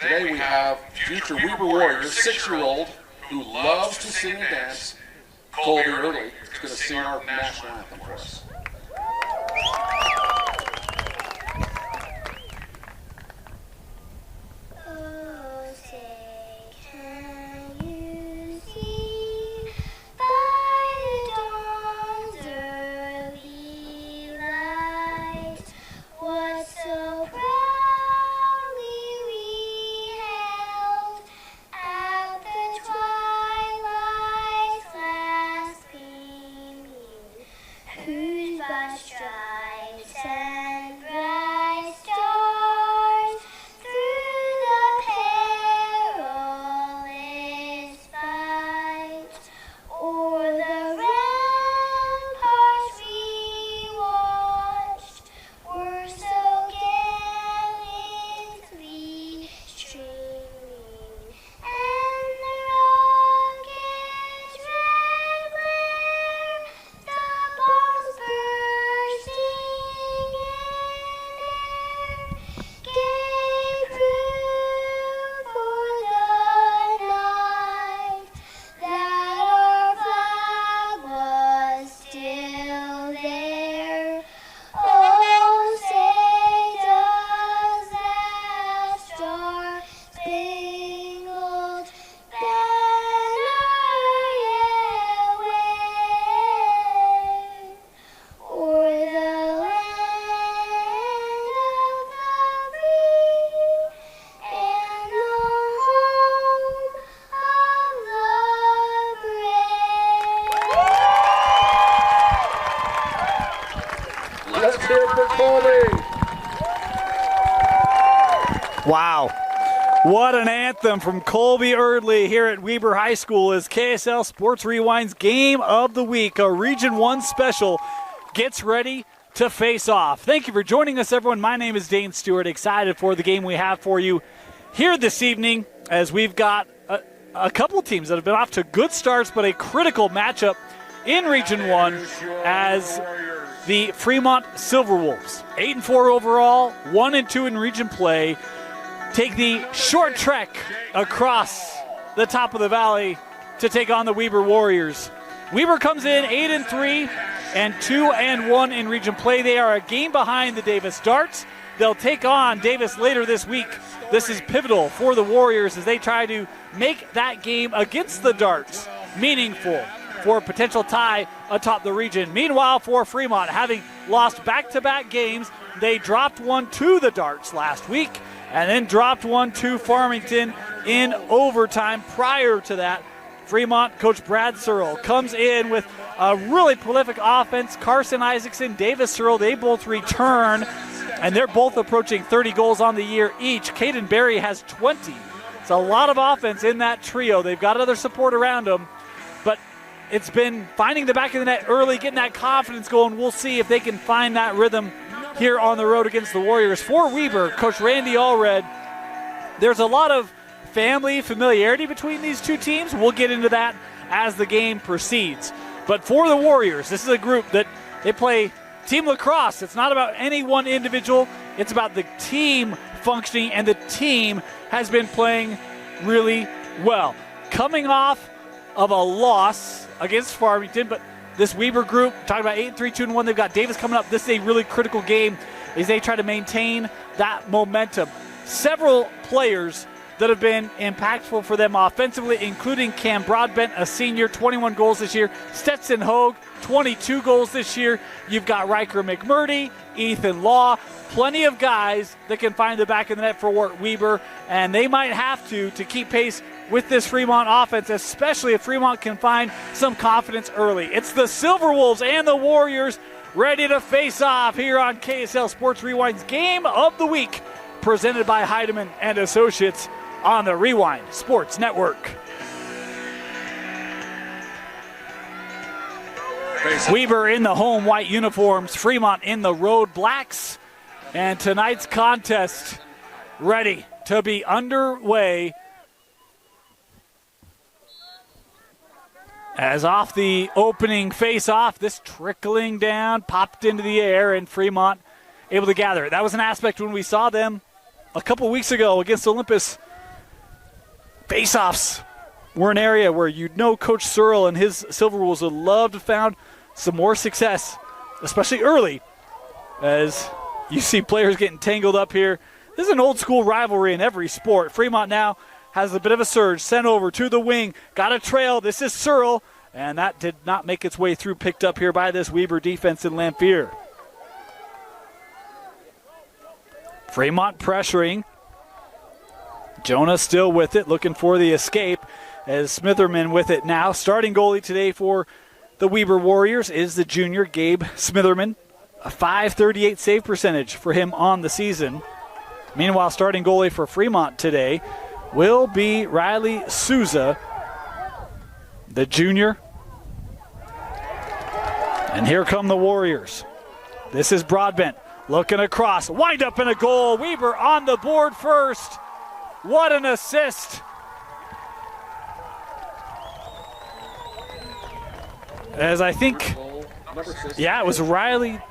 Today we have future Weber Warriors 6-year-old who loves to sing and dance, Colby Early, is going to sing our national anthem for us. Wow. What an anthem from Colby Eardley here at Weber High School as KSL Sports Rewind's Game of the Week, a Region 1 special, gets ready to face off. Thank you for joining us, everyone. My name is Dane Stewart, excited for the game we have for you here this evening as we've got a couple teams that have been off to good starts, but a critical matchup in Region 1 as the Fremont Silverwolves, 8-4 overall, 1-2 in region play, take the short trek across the top of the valley to take on the Weber Warriors. Weber comes in 8-3 and 2-1 in region play. They are a game behind the Davis Darts. They'll take on Davis later this week. This is pivotal for the Warriors as they try to make that game against the Darts meaningful for a potential tie atop the region. Meanwhile, for Fremont, having lost back-to-back games, they dropped one to the Darts last week and then dropped one to Farmington in overtime. Prior to that, Fremont coach Brad Searle comes in with a really prolific offense. Carson Isaacson, Davis Searle, they both return, and they're both approaching 30 goals on the year each. Caden Berry has 20. It's a lot of offense in that trio. They've got other support around them, but it's been finding the back of the net early, getting that confidence going. We'll see if they can find that rhythm here on the road against the Warriors. For Weber, Coach Randy Allred, there's a lot of family familiarity between these two teams. We'll get into that as the game proceeds. But for the Warriors, this is a group that they play team lacrosse. It's not about any one individual. It's about the team functioning, and the team has been playing really well. Coming off of a loss against Farmington, but this Weber group, talking about 8-3, 2-1, they've got Davis coming up. This is a really critical game as they try to maintain that momentum. Several players that have been impactful for them offensively, including Cam Broadbent, a senior, 21 goals this year. Stetson Hogue, 22 goals this year. You've got Riker McMurdy, Ethan Law, plenty of guys that can find the back of the net for Weber, and they might have to keep pace with this Fremont offense, especially if Fremont can find some confidence early. It's the Silverwolves and the Warriors ready to face off here on KSL Sports Rewind's Game of the Week, presented by Heidemann and Associates on the Rewind Sports Network. Weber in the home white uniforms, Fremont in the road blacks, and tonight's contest ready to be underway. As off the opening face-off, this trickling down, popped into the air, and Fremont able to gather it. That was an aspect when we saw them a couple weeks ago against Olympus Face-offs were an area where Coach Searle and his Silverwolves would love to found some more success, especially early, as you see players getting tangled up here. This is an old-school rivalry in every sport. Fremont now has a bit of a surge, sent over to the wing, got a trail. This is Searle, and that did not make its way through, picked up here by this Weber defense in Lamphere. Fremont pressuring. Jonah still with it, looking for the escape as Smitherman with it now. Starting goalie today for the Weber Warriors is the junior Gabe Smitherman. A .538 save percentage for him on the season. Meanwhile, starting goalie for Fremont today will be Riley Souza, the junior. And here come the Warriors. This is Broadbent looking across, wind up in a goal. Weber on the board first. What an assist. As I think, yeah, it was Riley.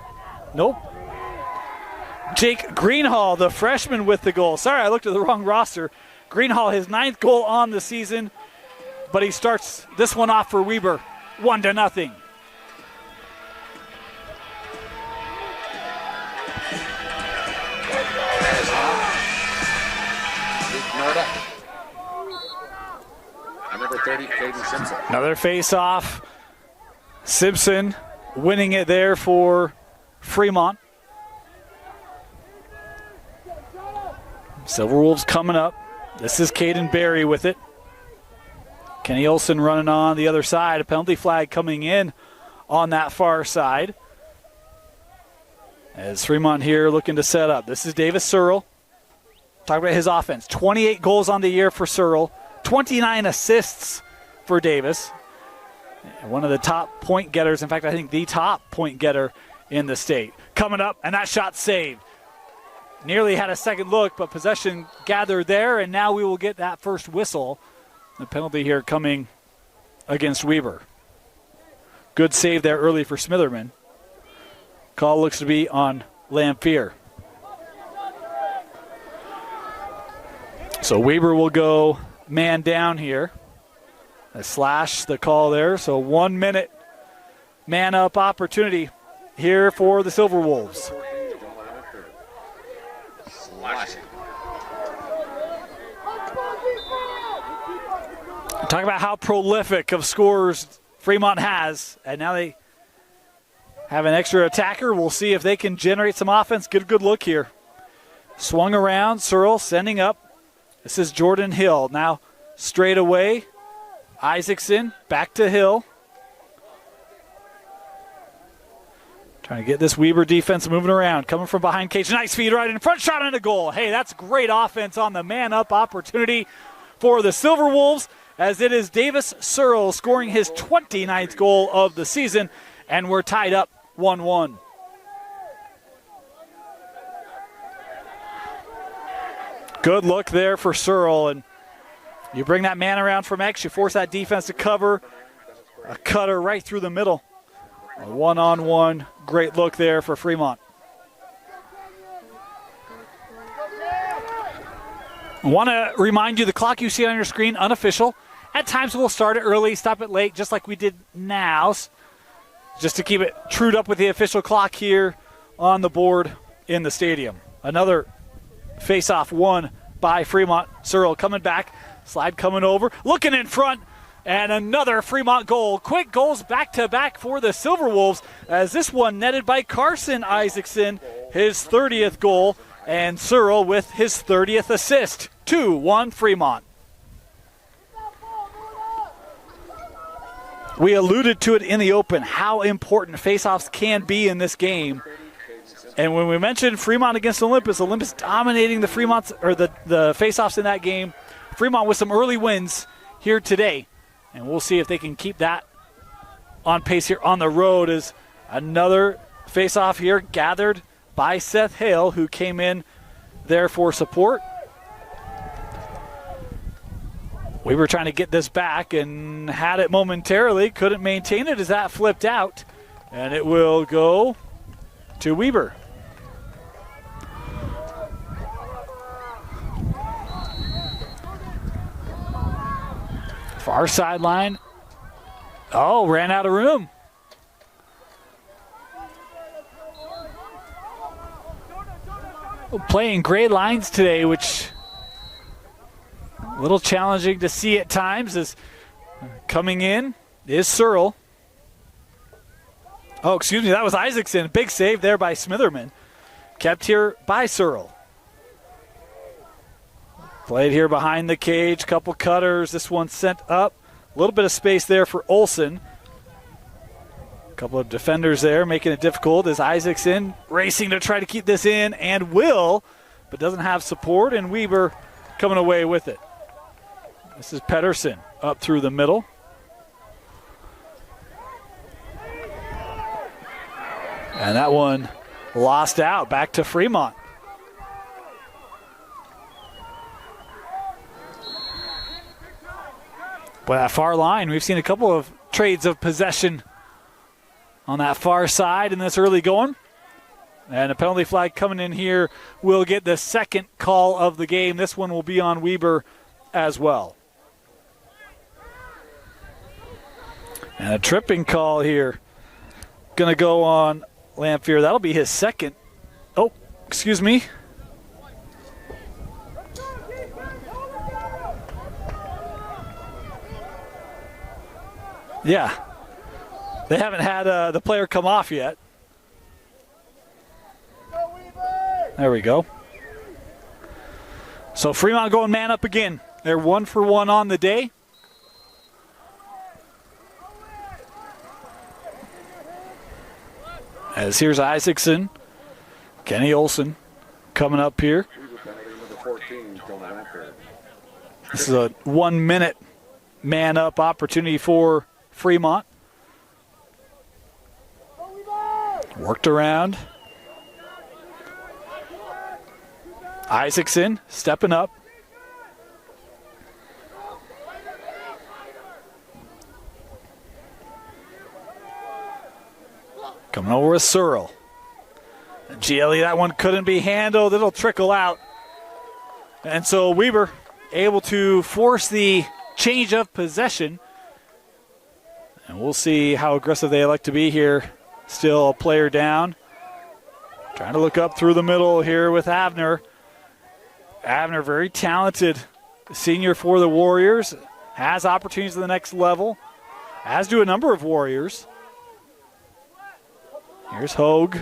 Nope. Jake Greenhall, the freshman, with the goal. Sorry, I looked at the wrong roster. Greenhall, his 9th goal on the season, but he starts this one off for Weber, 1-0. Number 30, Caden Simpson. Another face-off. Simpson winning it there for Fremont. Silverwolves coming up. This is Caden Berry with it. Kenny Olson running on the other side. A penalty flag coming in on that far side. As Fremont here looking to set up. This is Davis Searle. Talk about his offense. 28 goals on the year for Searle. 29 assists for Davis. One of the top point getters. In fact, I think the top point getter in the state. Coming up, and that shot saved. Nearly had a second look, but possession gathered there, and now we will get that first whistle. The penalty here coming against Weber. Good save there early for Smitherman. Call looks to be on Lamphere. So Weber will go man down here. A slash the call there, so 1 minute man up opportunity here for the Silverwolves. Talk about how prolific of scorers Fremont has, and now they have an extra attacker. We'll see if they can generate some offense. Get a good look here. Swung around, Searle sending up. This is Jordan Hill. Now straight away, Isaacson back to Hill. Trying to get this Weber defense moving around. Coming from behind cage. Nice feed right in front. Shot and a goal. Hey, that's great offense on the man-up opportunity for the Silverwolves, as it is Davis Searle scoring his 29th goal of the season, and we're tied up 1-1. Good look there for Searle, and you bring that man around from X, you force that defense to cover. A cutter right through the middle. A one-on-one, great look there for Fremont. I want to remind you, the clock you see on your screen, unofficial. At times we'll start it early, stop it late, just like we did now, just to keep it trued up with the official clock here on the board in the stadium. Another face-off won by Fremont. Searle coming back, slide coming over, looking in front, and another Fremont goal. Quick goals back-to-back for the Silverwolves, as this one netted by Carson Isaacson, his 30th goal, and Searle with his 30th assist. 2-1 Fremont. We alluded to it in the open, how important faceoffs can be in this game. And when we mentioned Fremont against Olympus dominating the Fremont's or the faceoffs in that game. Fremont with some early wins here today. And we'll see if they can keep that on pace here on the road, as another faceoff here gathered by Seth Hale, who came in there for support. We were trying to get this back and had it momentarily, couldn't maintain it as that flipped out. And it will go to Weber. Far sideline. Oh, ran out of room. Playing gray lines today, which a little challenging to see at times. As coming in is Searle. Oh, excuse me, that was Isaacson. Big save there by Smitherman. Kept here by Searle. Played here behind the cage, couple cutters. This one sent up. A little bit of space there for Olsen. A couple of defenders there making it difficult as Isaacson racing to try to keep this in and will, but doesn't have support, and Weber coming away with it. This is Pedersen up through the middle. And that one lost out back to Fremont. But that far line, we've seen a couple of trades of possession on that far side in this early going. And a penalty flag coming in here will get the second call of the game. This one will be on Weber as well. And a tripping call here. Going to go on Lamphere. That'll be his second. Oh, excuse me. Yeah. They haven't had the player come off yet. There we go. So Fremont going man up again. They're 1 for 1 on the day. As here's Isaacson. Kenny Olsen coming up here. This is a 1 minute man up opportunity for Fremont. Worked around. Isaacson stepping up. Coming over with Searle. GLE, that one couldn't be handled. It'll trickle out. And so Weber able to force the change of possession. And we'll see how aggressive they elect to be here. Still a player down. Trying to look up through the middle here with Avner. Avner, very talented senior for the Warriors. Has opportunities at the next level. As do a number of Warriors. Here's Hogue.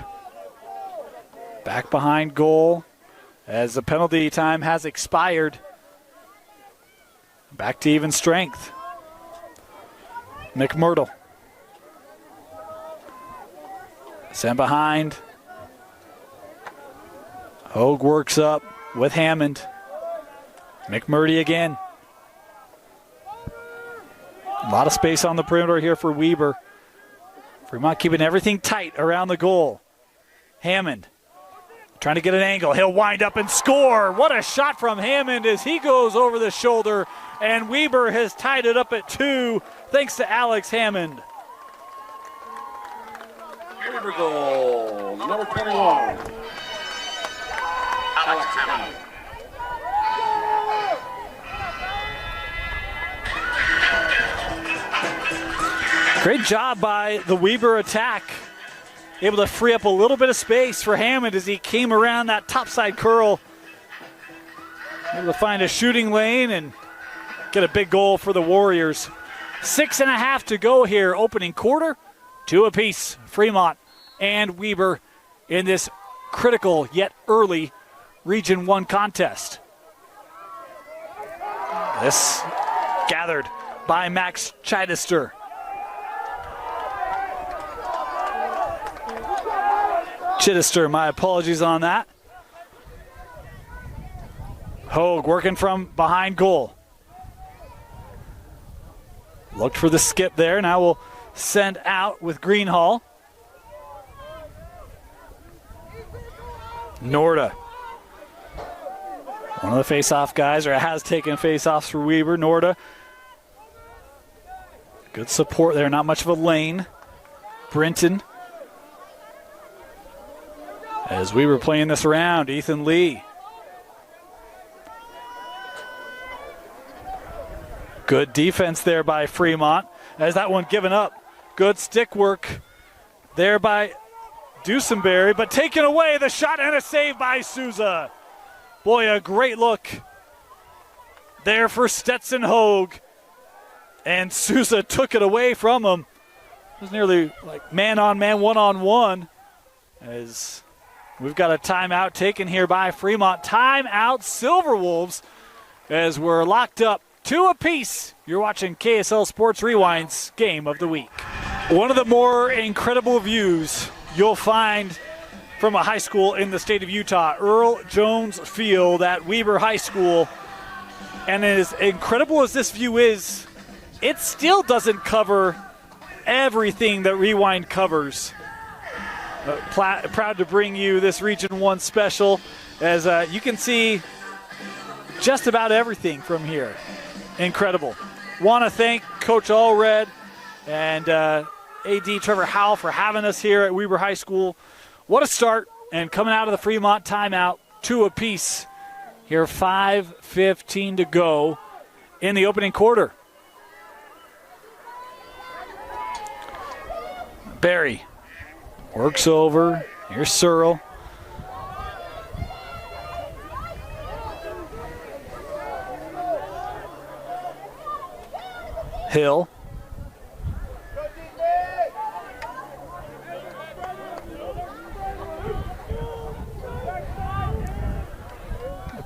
Back behind goal as the penalty time has expired. Back to even strength. McMurdo. Sent behind. Hogue works up with Hammond. McMurdy again. A lot of space on the perimeter here for Weber. Fremont keeping everything tight around the goal. Hammond trying to get an angle. He'll wind up and score. What a shot from Hammond as he goes over the shoulder. And Weber has tied it up at 2 thanks to Alex Hammond. Weber goal, number 21. Alex Hammond. Great job by the Weber attack. Able to free up a little bit of space for Hammond as he came around that topside curl. Able to find a shooting lane and get a big goal for the Warriors. 6.5 to go here, opening quarter. 2 apiece, Fremont and Weber in this critical yet early Region 1 contest. This gathered by Max Chidester. Chidester, my apologies on that. Hogue working from behind goal. Looked for the skip there. Now we'll send out with Greenhall. Norda. One of the face-off guys, or has taken face-offs for Weber. Norda. Good support there. Not much of a lane. Brinton. As we were playing this around, Ethan Lee. Good defense there by Fremont as that one given up. Good stick work there by Dusenberry, but taken away. The shot and a save by Souza. Boy, a great look there for Stetson Hogue. And Souza took it away from him. It was nearly like man-on-man, one-on-one. As we've got a timeout taken here by Fremont. Timeout Silverwolves as we're locked up 2 apiece. You're watching KSL Sports Rewind's Game of the Week. One of the more incredible views you'll find from a high school in the state of Utah, Earl Jones Field at Weber High School. And as incredible as this view is, it still doesn't cover everything that Rewind covers. Proud to bring you this Region 1 special as you can see just about everything from here. Incredible. Want to thank Coach Allred and AD Trevor Howell for having us here at Weber High School. What a start, and coming out of the Fremont timeout, 2 apiece. Here, 5:15 to go in the opening quarter. Barry works over. Here's Searle. Hill.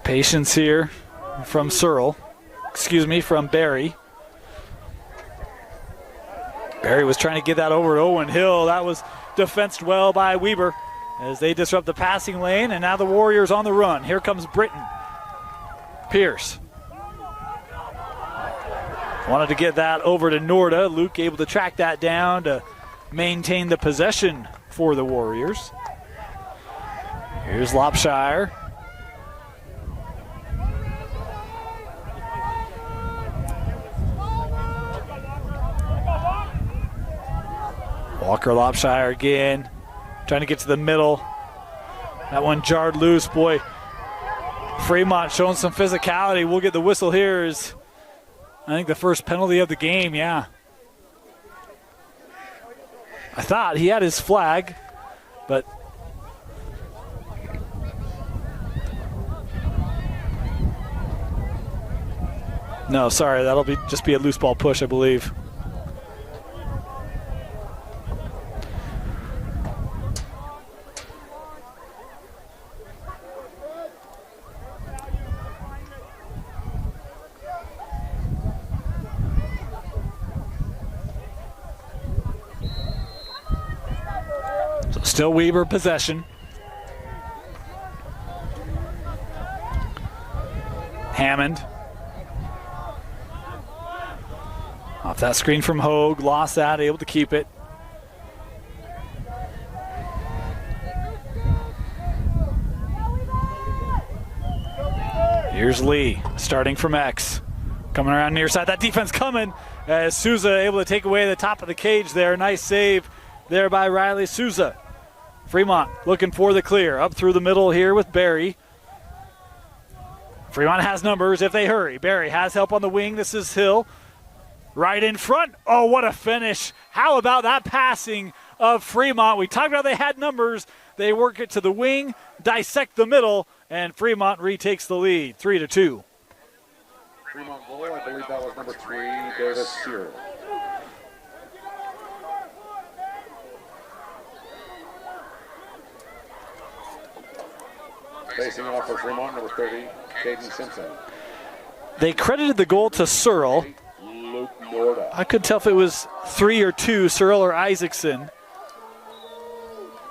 Patience here from from Barry. Barry was trying to get that over to Owen Hill. That was defensed well by Weber as they disrupt the passing lane, and now the Warriors on the run. Here comes Britton. Pierce. Wanted to get that over to Norda. Luke able to track that down to maintain the possession for the Warriors. Here's Lopshire. Walker Lopshire again, trying to get to the middle. That one jarred loose. Boy, Fremont showing some physicality. We'll get the whistle here. Is I think the first penalty of the game, yeah. I thought he had his flag, but no, sorry, that'll just be a loose ball push, I believe. Still Weber possession. Hammond. Off that screen from Hogue. Lost that, able to keep it. Here's Lee, starting from X. Coming around near side. That defense coming as Souza able to take away the top of the cage there. Nice save there by Riley Souza. Fremont looking for the clear. Up through the middle here with Barry. Fremont has numbers if they hurry. Barry has help on the wing. This is Hill. Right in front. Oh, what a finish. How about that passing of Fremont? We talked about they had numbers. They work it to the wing, dissect the middle, and Fremont retakes the lead, 3-2. Fremont goal, I believe that was number 3, Davis Searle. Facing off for Fremont, number 30, Caden Simpson. They credited the goal to Searle. Luke Norda. I couldn't tell if it was 3 or 2, Searle or Isaacson.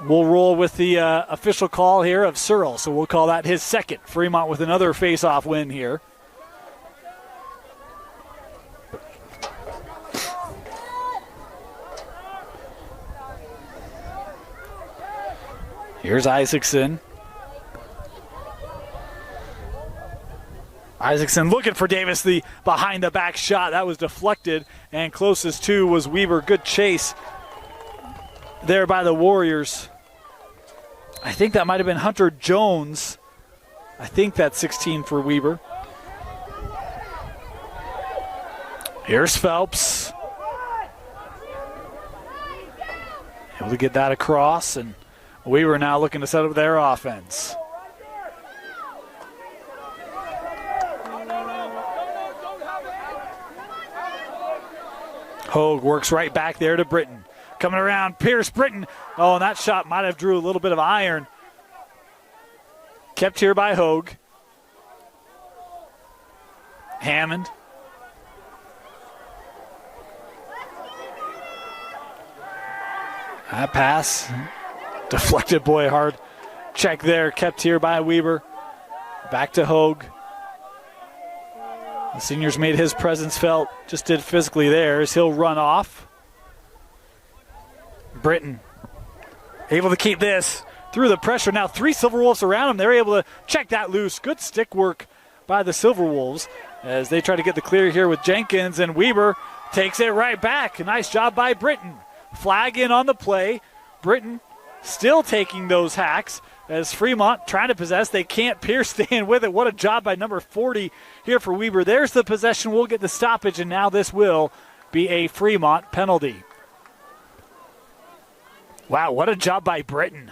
We'll roll with the official call here of Searle, so we'll call that his second. Fremont with another face-off win here. Here's Isaacson. Isaacson looking for Davis, the behind-the-back shot. That was deflected, and closest to was Weber. Good chase there by the Warriors. I think that might have been Hunter Jones. I think that's 16 for Weber. Here's Phelps. Able to get that across, and Weaver now looking to set up their offense. Hogue works right back there to Britton. Coming around, Pierce, Britton. Oh, and that shot might have drew a little bit of iron. Kept here by Hogue. Hammond. That pass. Deflected, boy, hard. Check there, kept here by Weber. Back to Hogue. The senior's made his presence felt, just did physically theirs. He'll run off. Britton able to keep this through the pressure. Now 3 Silverwolves around him. They're able to check that loose. Good stick work by the Silverwolves as they try to get the clear here with Jenkins, and Weber takes it right back. A nice job by Britton. Flag in on the play. Britton still taking those hacks as Fremont trying to possess. They can't. Pierce staying with it. What a job by number 40 here for Weber. There's the possession. We'll get the stoppage, and now this will be a Fremont penalty. Wow, what a job by Britton.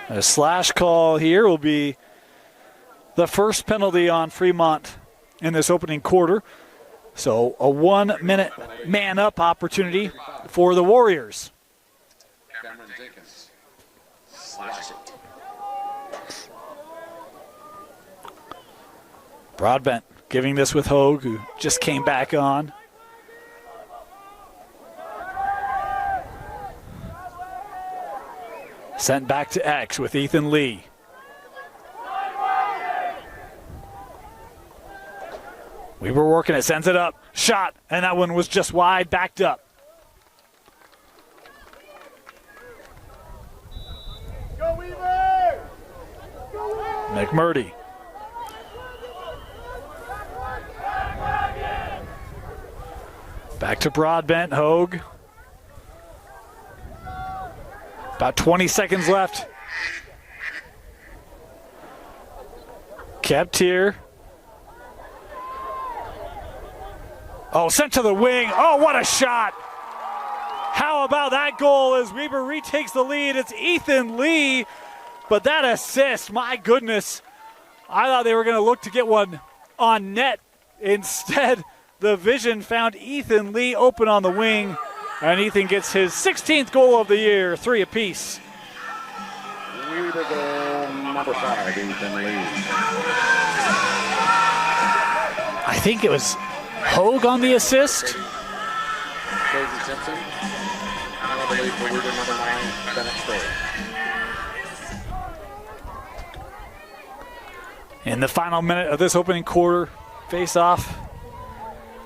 A slash call here will be the first penalty on Fremont in this opening quarter. So a 1-minute man-up opportunity for the Warriors. Cameron Jenkins. Slash it. Broadbent giving this with Hogue, who just came back on. Sent back to X with Ethan Lee. We were working it, sends it up, shot, and that one was just wide, backed up. Go Weaver! McMurdy. Back to Broadbent, Hogue. About 20 seconds left. Kept here. Oh, sent to the wing. Oh, what a shot. How about that goal as Weber retakes the lead? It's Ethan Lee, but that assist, my goodness. I thought they were going to look to get one on net. Instead, the vision found Ethan Lee open on the wing, and Ethan gets his 16th goal of the year, 3 apiece. Weber goal number 5, Ethan Lee. I think it was Hogue on the assist. Casey Simpson. I believe for Weber number 9, Bennett Story. In the final minute of this opening quarter, face-off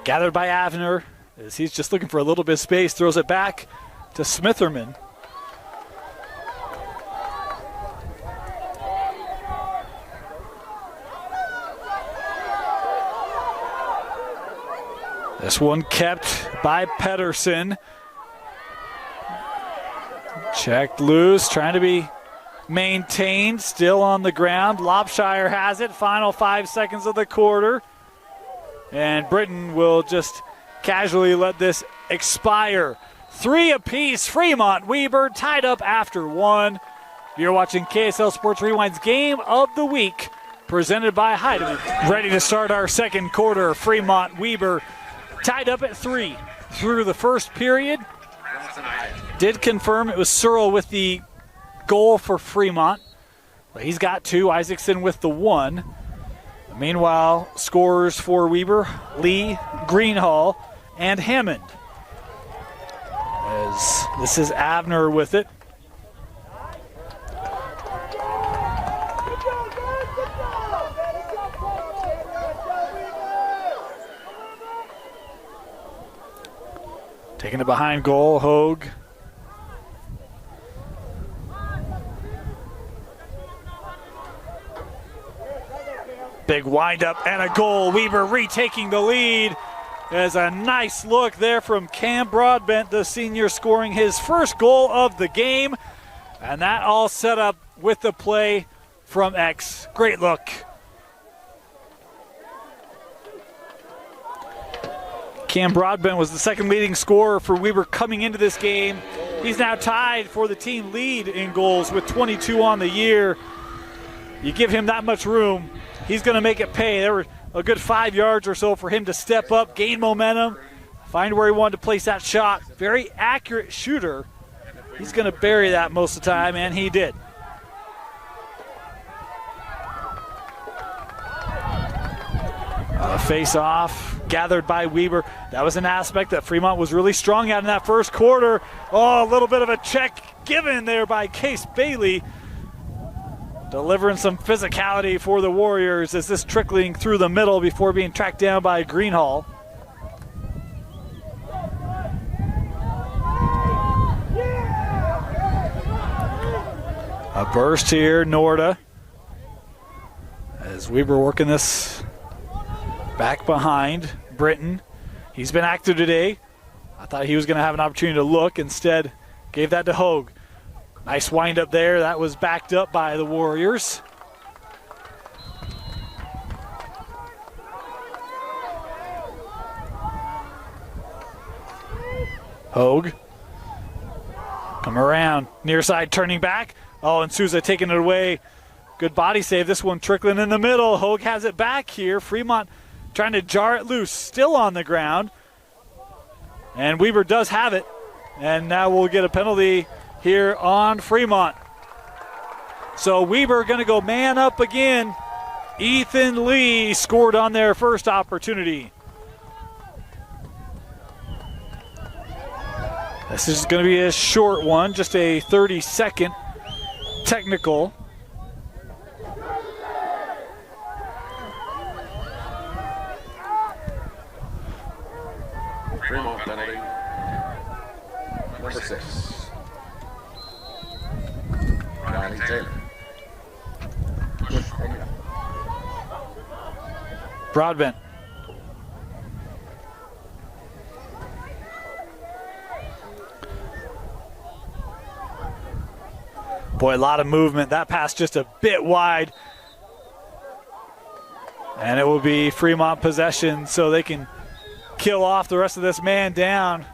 gathered by Avner as he's just looking for a little bit of space, throws it back to Smitherman. This one kept by Pedersen. Checked loose, trying to be maintained, still on the ground. Lopshire has it, final 5 seconds of the quarter. And Britton will just casually let this expire. 3 apiece, Fremont, Weber tied up after 1. You're watching KSL Sports Rewind's Game of the Week, presented by Heidemann. Ready to start our second quarter. Fremont, Weber tied up at 3 through the first period. Did confirm it was Searle with the goal for Fremont. But he's got 2, Isaacson with the 1. Meanwhile, scorers for Weber, Lee, Greenhall, and Hammond. As this is Avner with it. Taking it behind goal, Hogue. Big windup and a goal. Weber retaking the lead. As a nice look there from Cam Broadbent, the senior, scoring his first goal of the game. And that all set up with the play from X. Great look. Cam Broadbent was the second leading scorer for Weber coming into this game. He's now tied for the team lead in goals with 22 on the year. You give him that much room, he's going to make it pay. There were a good 5 yards or so for him to step up, gain momentum, find where he wanted to place that shot. Very accurate shooter. He's going to bury that most of the time, and he did. Face off, gathered by Weber. That was an aspect that Fremont was really strong at in that first quarter. Oh, a little bit of a check given there by Case Bailey. Delivering some physicality for the Warriors as this trickling through the middle before being tracked down by Greenhall. A burst here, Norda. As Weber working this back behind Britton. He's been active today. I thought he was going to have an opportunity to look. Instead, gave that to Hogue. Nice wind up there. That was backed up by the Warriors. Hogue. Come around. Near side turning back. Oh, and Souza taking it away. Good body save. This one trickling in the middle. Hogue has it back here. Fremont trying to jar it loose. Still on the ground. And Weber does have it. And now we'll get a penalty here on Fremont. So Weber going to go man up again. Ethan Lee scored on their first opportunity. This is going to be a short one, just a 30-second technical. Fremont penalty. Number 6. Riley Taylor. Broadbent. Boy, a lot of movement. That pass just a bit wide. And it will be Fremont possession so they can kill off the rest of this man down.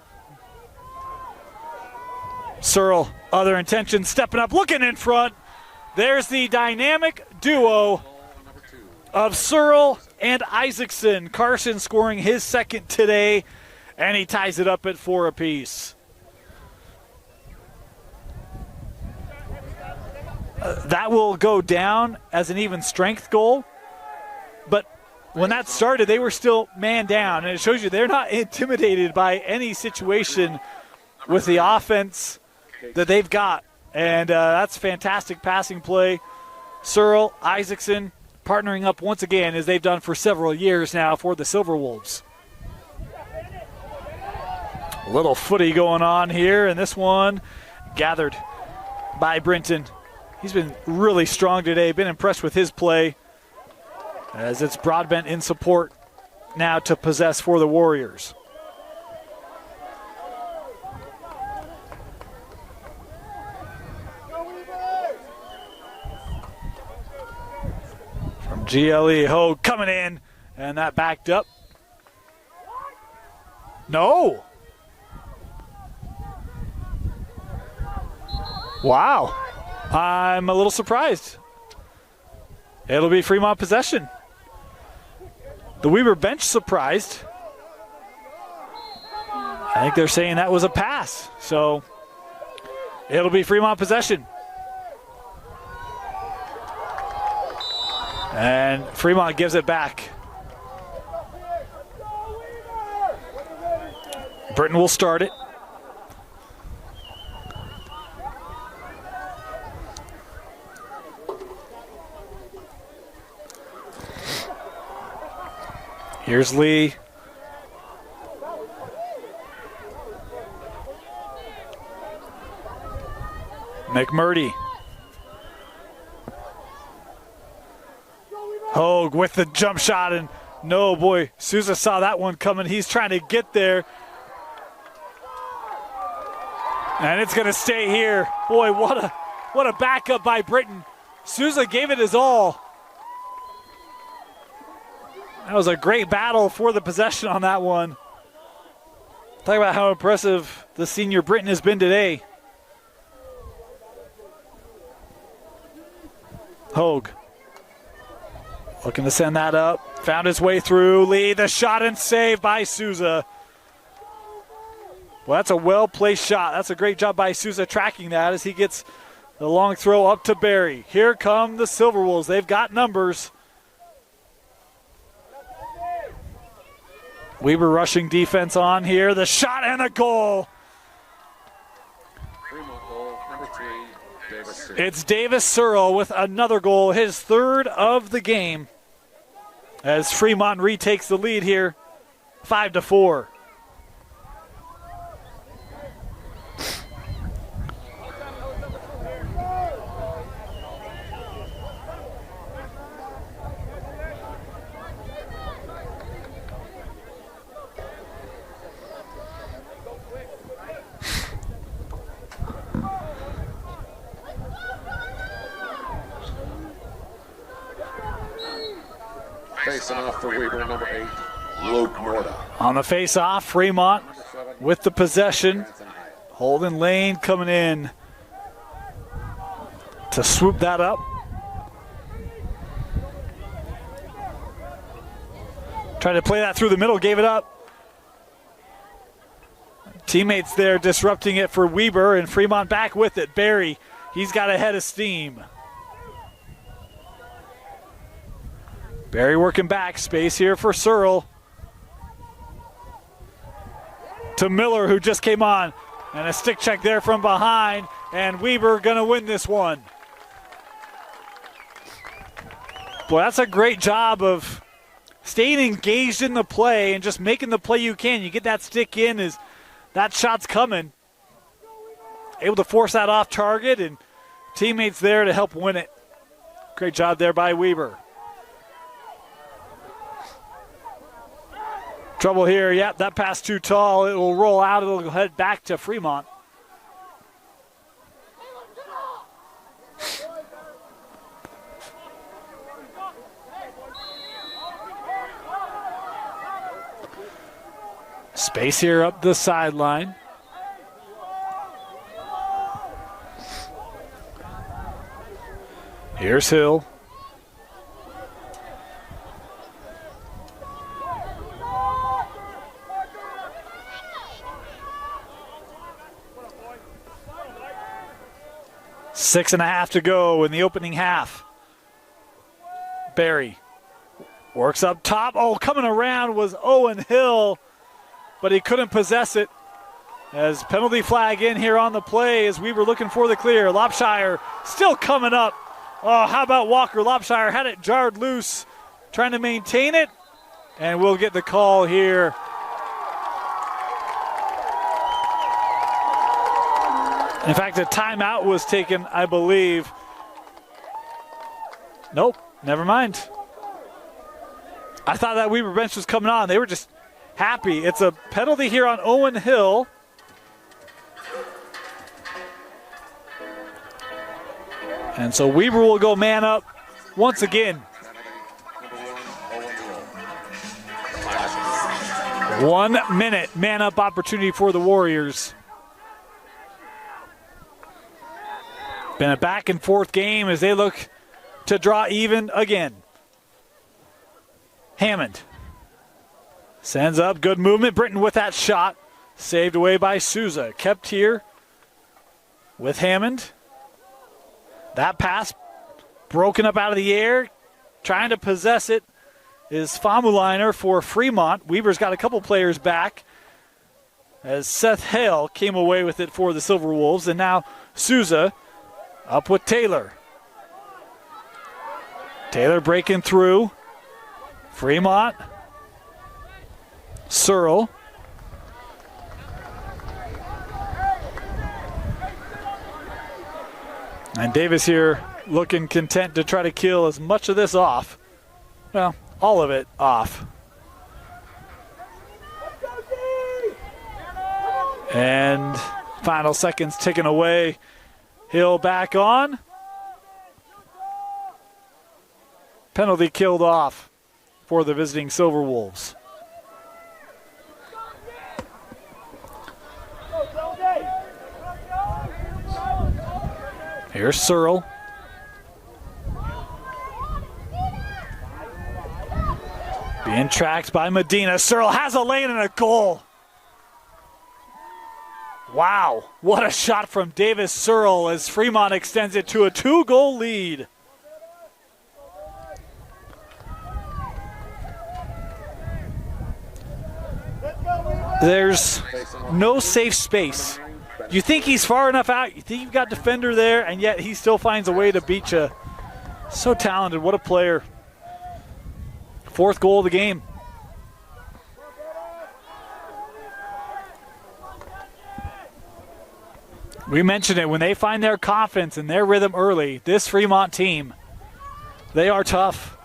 Searle, other intention, stepping up, looking in front. There's the dynamic duo of Searle and Isaacson. Carson scoring his second today, and he ties it up at 4 apiece. That will go down as an even strength goal, but when that started, they were still man down, and it shows you they're not intimidated by any situation with the offense that they've got, and that's fantastic passing play. Searle, Isaacson partnering up once again as they've done for several years now for the Silverwolves. A little footy going on here, and this one gathered by Brinton. He's been really strong today, been impressed with his play as it's Broadbent in support now to possess for the Warriors. From GLE, Hogue coming in, and that backed up. No. Wow. I'm a little surprised. It'll be Fremont possession. The Weber bench surprised. I think they're saying that was a pass. So it'll be Fremont possession. And Fremont gives it back. Britton will start it. Here's Lee. McMurdy. Hogue with the jump shot, and no, boy, Souza saw that one coming. He's trying to get there. And it's going to stay here. Boy, what What a backup by Britton. Souza gave it his all. That was a great battle for the possession on that one. Talk about how impressive the senior Britton has been today. Hogue looking to send that up. Found his way through. Lee, the shot and save by Souza. Well, that's a well-placed shot. That's a great job by Souza tracking that as he gets the long throw up to Barry. Here come the Silverwolves. They've got numbers. Weber rushing defense on here. The shot and the goal. Fremont goal, number 3, Davis Searle. It's Davis Searle with another goal, his third of the game, as Fremont retakes the lead here, 5-4. Facing off for Weber, number 8, Luke Morta. On the face-off, Fremont with the possession. Holden Lane coming in to swoop that up. Tried to play that through the middle, gave it up. Teammates there disrupting it for Weber, and Fremont back with it. Barry, he's got a head of steam. Barry working back, space here for Searle. To Miller, who just came on. And a stick check there from behind, and Weber gonna win this one. Boy, that's a great job of staying engaged in the play and just making the play you can. You get that stick in as that shot's coming. Able to force that off target, and teammates there to help win it. Great job there by Weber. Trouble here, yep, that pass too tall. It will roll out, it'll head back to Fremont. Space here up the sideline. Here's Hill. Six and a half to go in the opening half. Barry works up top. Oh, coming around was Owen Hill, but he couldn't possess it. As penalty flag in here on the play as we were looking for the clear. Lopshire still coming up. Oh, how about Walker? Lopshire had it jarred loose, trying to maintain it, and we'll get the call here. In fact, a timeout was taken, I believe. Nope, never mind. I thought that Weber bench was coming on. They were just happy. It's a penalty here on Owen Hill. And so Weber will go man up once again. 1 minute man up opportunity for the Warriors. Been a back and forth game as they look to draw even again. Hammond sends up, good movement. Britton with that shot, saved away by Souza. Kept here with Hammond. That pass broken up out of the air. Trying to possess it is Famuliner for Fremont. Weber's got a couple players back as Seth Hale came away with it for the Silverwolves. And now Souza up with Taylor. Taylor breaking through. Fremont. Searle. And Davis here looking content to try to kill as much of this off. Well, all of it off. And final seconds ticking away. Hill back on. Penalty killed off for the visiting Silverwolves. Here's Searle. Being tracked by Medina. Searle has a lane and a goal. Wow, what a shot from Davis Searle as Fremont extends it to a 2-goal lead. There's no safe space. You think he's far enough out, you think you've got defender there, and yet he still finds a way to beat you. So talented, what a player. 4th goal of the game. We mentioned it, when they find their confidence and their rhythm early, this Fremont team, they are tough.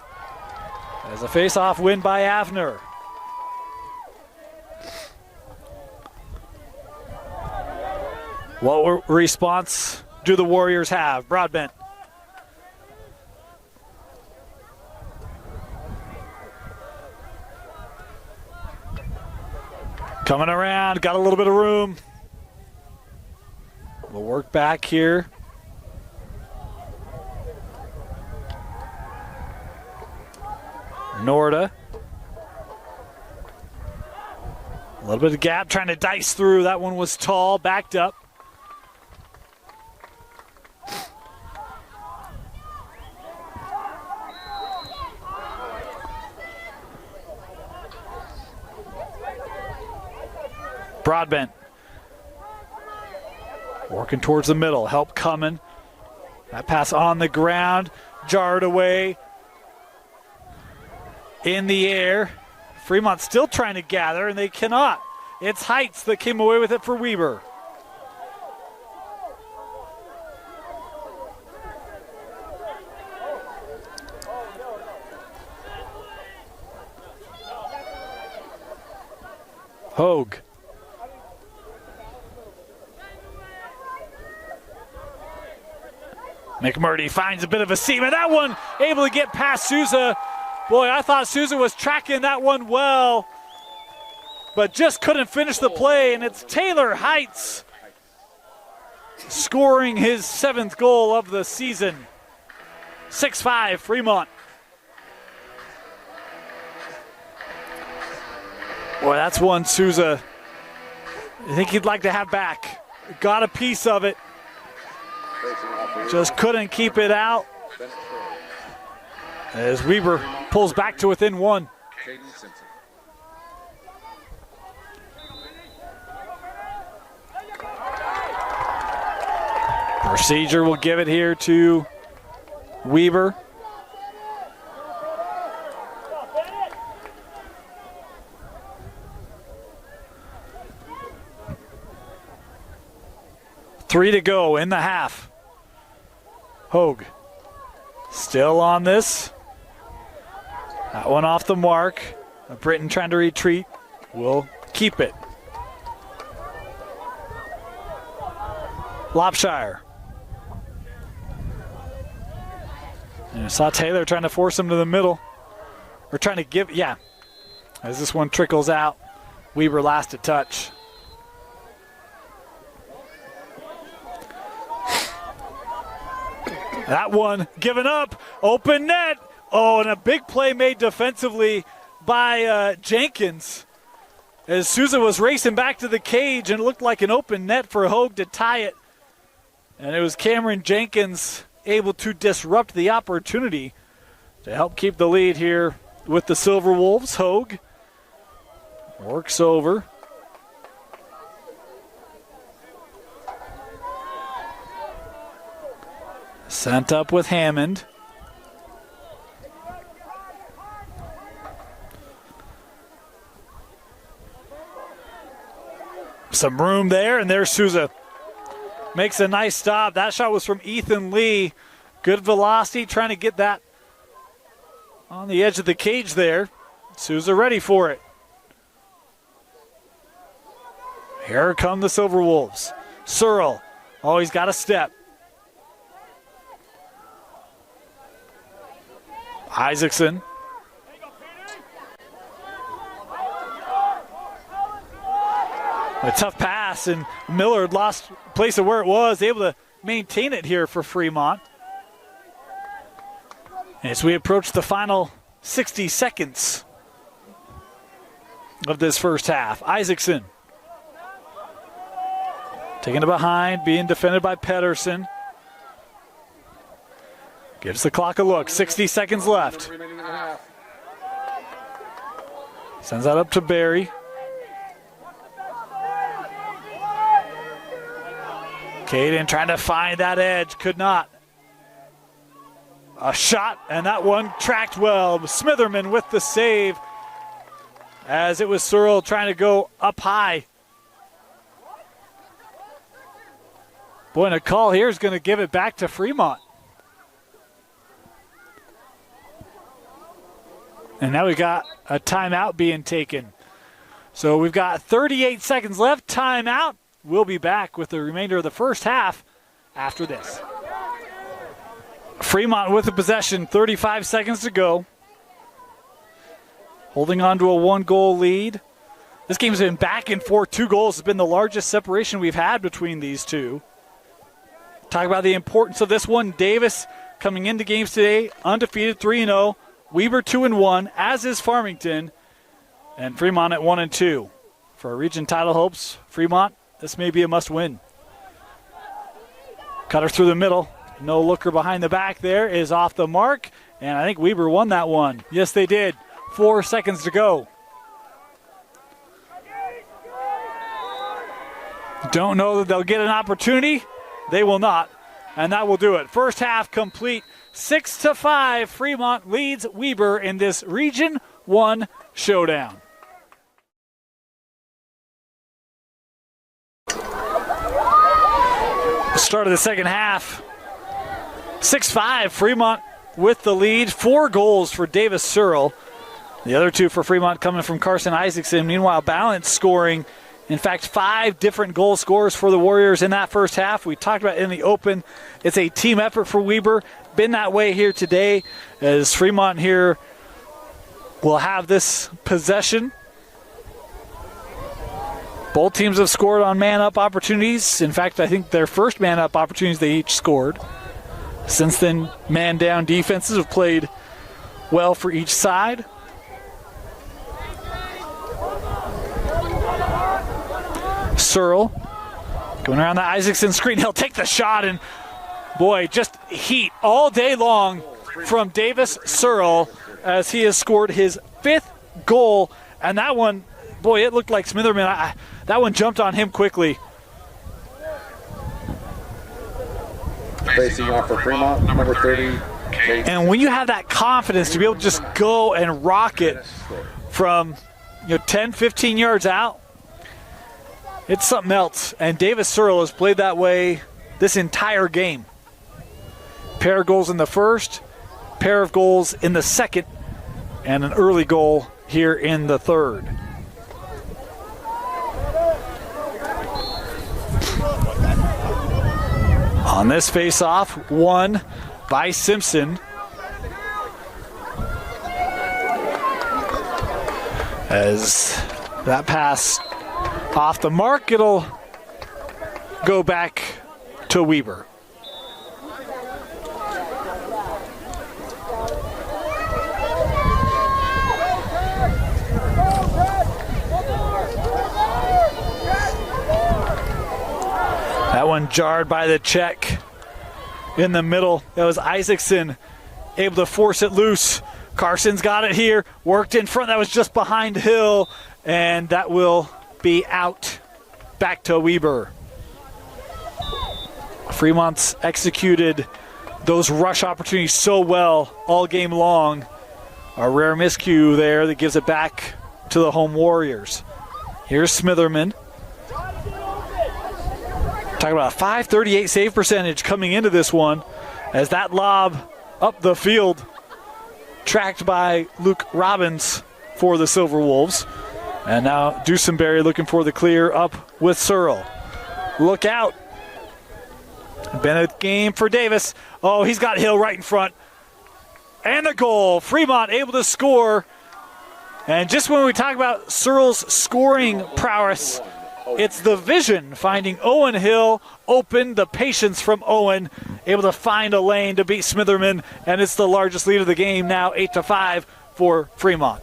As a face-off win by Avner. What response do the Warriors have? Broadbent. Coming around, got a little bit of room. We'll work back here. Norda. A little bit of gap, trying to dice through. That one was tall, backed up. Broadbent. Working towards the middle. Help coming. That pass on the ground. Jarred away. In the air. Fremont still trying to gather, and they cannot. It's Heights that came away with it for Weber. Hogue. McMurdy finds a bit of a seam, and that one able to get past Souza. Boy, I thought Souza was tracking that one well, but just couldn't finish the play, and it's Taylor Heights scoring his 7th goal of the season. 6-5 Fremont. Boy, that's one Souza I think he'd like to have back. Got a piece of it. Just couldn't keep it out. As Weber pulls back to within 1. Procedure will give it here to Weber. Three to go in the half. Hogue still on this. That one off the mark. Britton trying to retreat. Will keep it. Lopshire. And I saw Taylor trying to force him to the middle. Or trying to give, yeah. As this one trickles out, Weber last to touch. That one given up, open net. Oh, and a big play made defensively by Jenkins. As Souza was racing back to the cage and it looked like an open net for Hogue to tie it. And it was Cameron Jenkins able to disrupt the opportunity to help keep the lead here with the Silverwolves. Hogue works over. Sent up with Hammond. Some room there, and there's Souza. Makes a nice stop. That shot was from Ethan Lee. Good velocity, trying to get that on the edge of the cage there. Souza ready for it. Here come the Silverwolves. Searle. Oh, he's got a step. Isaacson. A tough pass, and Millard lost place of where it was, able to maintain it here for Fremont. As we approach the final 60 seconds of this first half, Isaacson taking it behind, being defended by Pedersen. Gives the clock a look, 60 seconds left. Sends that up to Barry. Caden trying to find that edge, could not. A shot, and that one tracked well. Smitherman with the save, as it was Searle trying to go up high. Boy, and a call here is going to give it back to Fremont. And now we got a timeout being taken. So we've got 38 seconds left. Timeout. We'll be back with the remainder of the first half after this. Fremont with the possession, 35 seconds to go. Holding on to a 1-goal lead. This game's been back and forth. 2 goals has been the largest separation we've had between these two. Talk about the importance of this one. Davis coming into games today, undefeated, 3-0. Weber 2-1, as is Farmington. And Fremont at 1-2. For our region title hopes, Fremont, this may be a must-win. Cutter through the middle. No looker behind the back there is off the mark. And I think Weber won that one. Yes, they did. 4 seconds to go. Don't know that they'll get an opportunity. They will not. And that will do it. First half complete. 6-5. Fremont leads Weber in this Region 1 showdown. Start of the second half. 6-5. Fremont with the lead. 4 goals for Davis Searle. The other 2 for Fremont coming from Carson Isaacson. Meanwhile, Balance scoring, in fact, 5 different goal scorers for the Warriors in that first half. We talked about in the open. It's a team effort for Weber. Been that way here today, as Fremont here will have this possession. Both teams have scored on man-up opportunities. In fact, I think their first man-up opportunities they each scored. Since then, man-down defenses have played well for each side. Searle going around the Isaacson screen. He'll take the shot, and boy, just heat all day long from Davis Searle as he has scored his 5th goal. And that one, boy, it looked like Smitherman. That one jumped on him quickly. Facing off for Fremont, number 30. And when you have that confidence to be able to just go and rock it from 10, 15 yards out, it's something else. And Davis Searle has played that way this entire game. Pair of goals in the first, pair of goals in the second, and an early goal here in the third. On this face-off, won by Simpson. As that pass off the mark, it'll go back to Weber. That one jarred by the check in the middle. That was Isaacson able to force it loose. Carson's got it here, worked in front. That was just behind Hill, and that will be out. Back to Weber. Fremont's executed those rush opportunities so well all game long. A rare miscue there that gives it back to the home Warriors. Here's Smitherman. Talking about a .538 save percentage coming into this one, as that lob up the field tracked by Luke Robbins for the Silverwolves. And now Dusenberry looking for the clear up with Searle. Look out. Been a game for Davis. Oh, he's got Hill right in front. And the goal. Fremont able to score. And just when we talk about Searle's scoring prowess, it's the vision finding Owen Hill open, the patience from Owen, able to find a lane to beat Smitherman, and it's the largest lead of the game now, 8-5 for Fremont.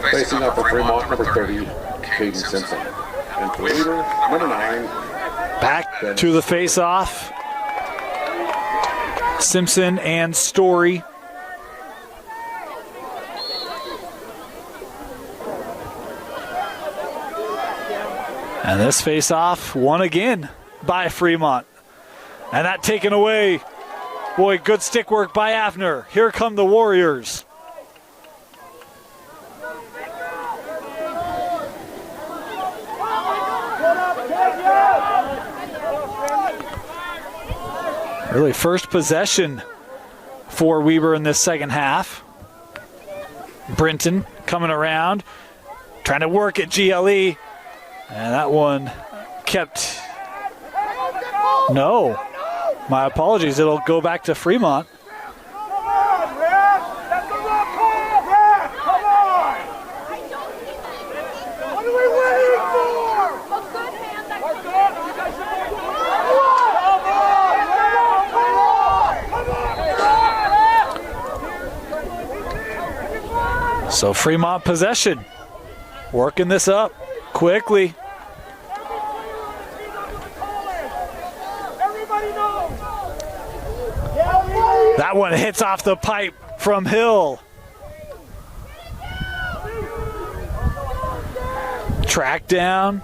Facing up for Fremont, number 30, Caden Simpson. And for leader, number 9. Back to the face-off. Simpson and Story. And this face-off won again by Fremont. And that taken away. Boy, good stick work by Avner. Here come the Warriors. Really first possession for Weber in this second half. Brinton coming around, trying to work at GLE. And that one kept, no, my apologies. It'll go back to Fremont. So Fremont possession, working this up quickly. That one hits off the pipe from Hill. Tracked down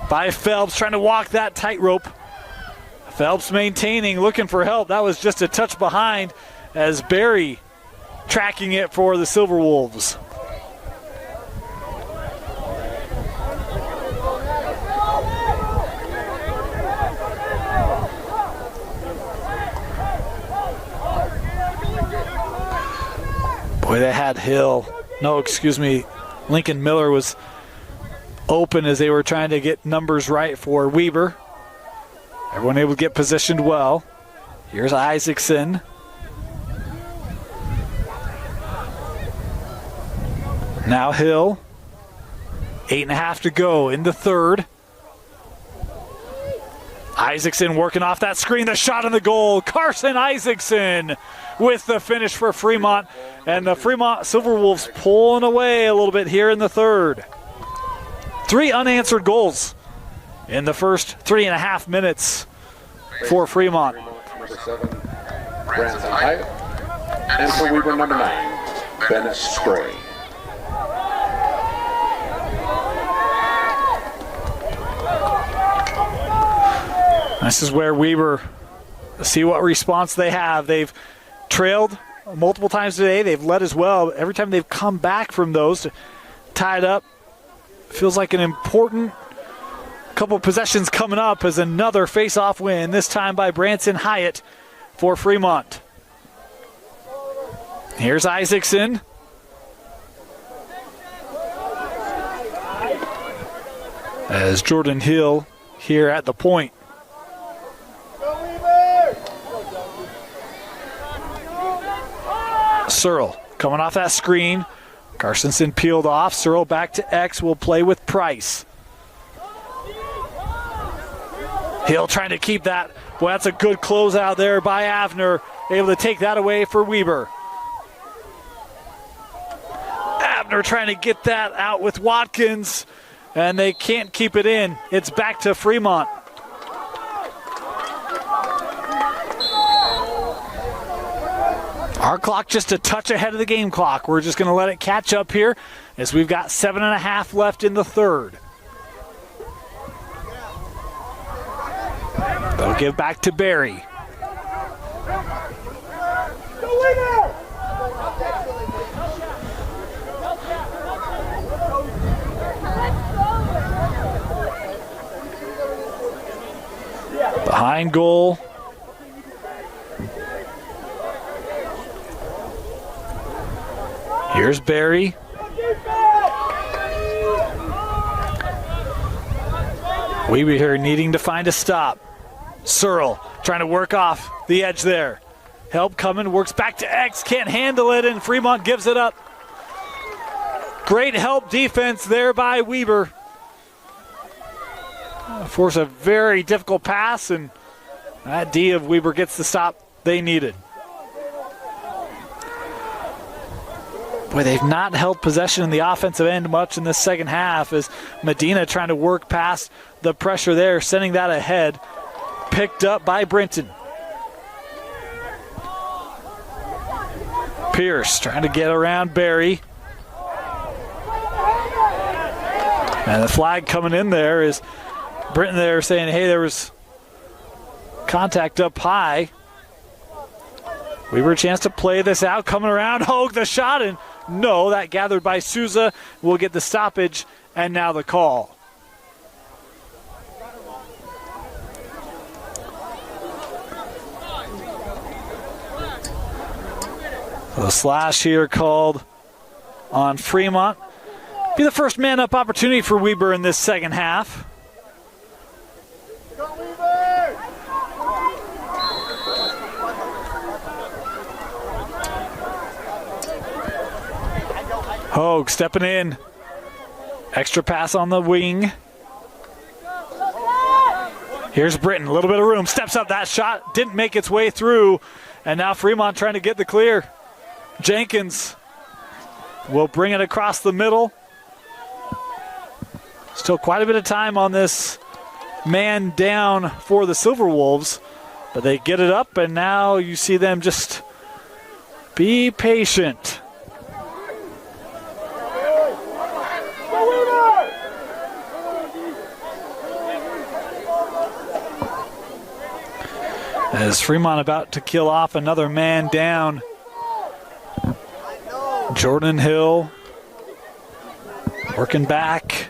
by Phelps, trying to walk that tightrope. Phelps maintaining, looking for help. That was just a touch behind as Barry tracking it for the Silverwolves. Boy, they had Lincoln Miller was open as they were trying to get numbers right for Weber. Everyone able to get positioned well. Here's Isaacson. Now Hill. 8.5 to go in the third. Isaacson working off that screen, the shot on the goal. Carson Isaacson with the finish for Fremont. And the Fremont Silverwolves pulling away a little bit here in the third. 3 unanswered goals in the first 3.5 minutes for Fremont. Number 7, Branson Hyatt. And for Weber, number 9, Bennett Story. This is where Weber, see what response they have. They've trailed multiple times today. They've led as well. Every time they've come back from those, tied up. Feels like an important couple possessions coming up as another face-off win, this time by Branson Hyatt for Fremont. Here's Isaacson. As Jordan Hill here at the point. Searle coming off that screen. Carsonson peeled off. Searle back to X. Will play with Price. Hill trying to keep that. Boy, that's a good closeout there by Avner. Able to take that away for Weber. Avner trying to get that out with Watkins. And they can't keep it in. It's back to Fremont. Our clock just a touch ahead of the game clock. We're just going to let it catch up here as we've got 7.5 left in the third. They'll give back to Barry. Behind goal. Here's Barry. Weber here needing to find a stop. Searle trying to work off the edge there. Help coming, works back to X, can't handle it, and Fremont gives it up. Great help defense there by Weber. Force a very difficult pass, and that D of Weber gets the stop they needed. Boy, they've not held possession in the offensive end much in this second half as Medina trying to work past the pressure there, sending that ahead. Picked up by Brinton. Pierce trying to get around Barry. And the flag coming in there is Brinton there saying, hey, there was contact up high. Weber a chance to play this out, coming around, Hogue the shot, and no, that gathered by Souza will get the stoppage, and now the call. The slash here called on Fremont. Be the first man-up opportunity for Weber in this second half. Hogue stepping in. Extra pass on the wing. Here's Britton, a little bit of room. Steps up, that shot didn't make its way through. And now Fremont trying to get the clear. Jenkins will bring it across the middle. Still quite a bit of time on this man down for the Silverwolves. But they get it up, and now you see them just be patient. As Fremont about to kill off another man down. Jordan Hill working back.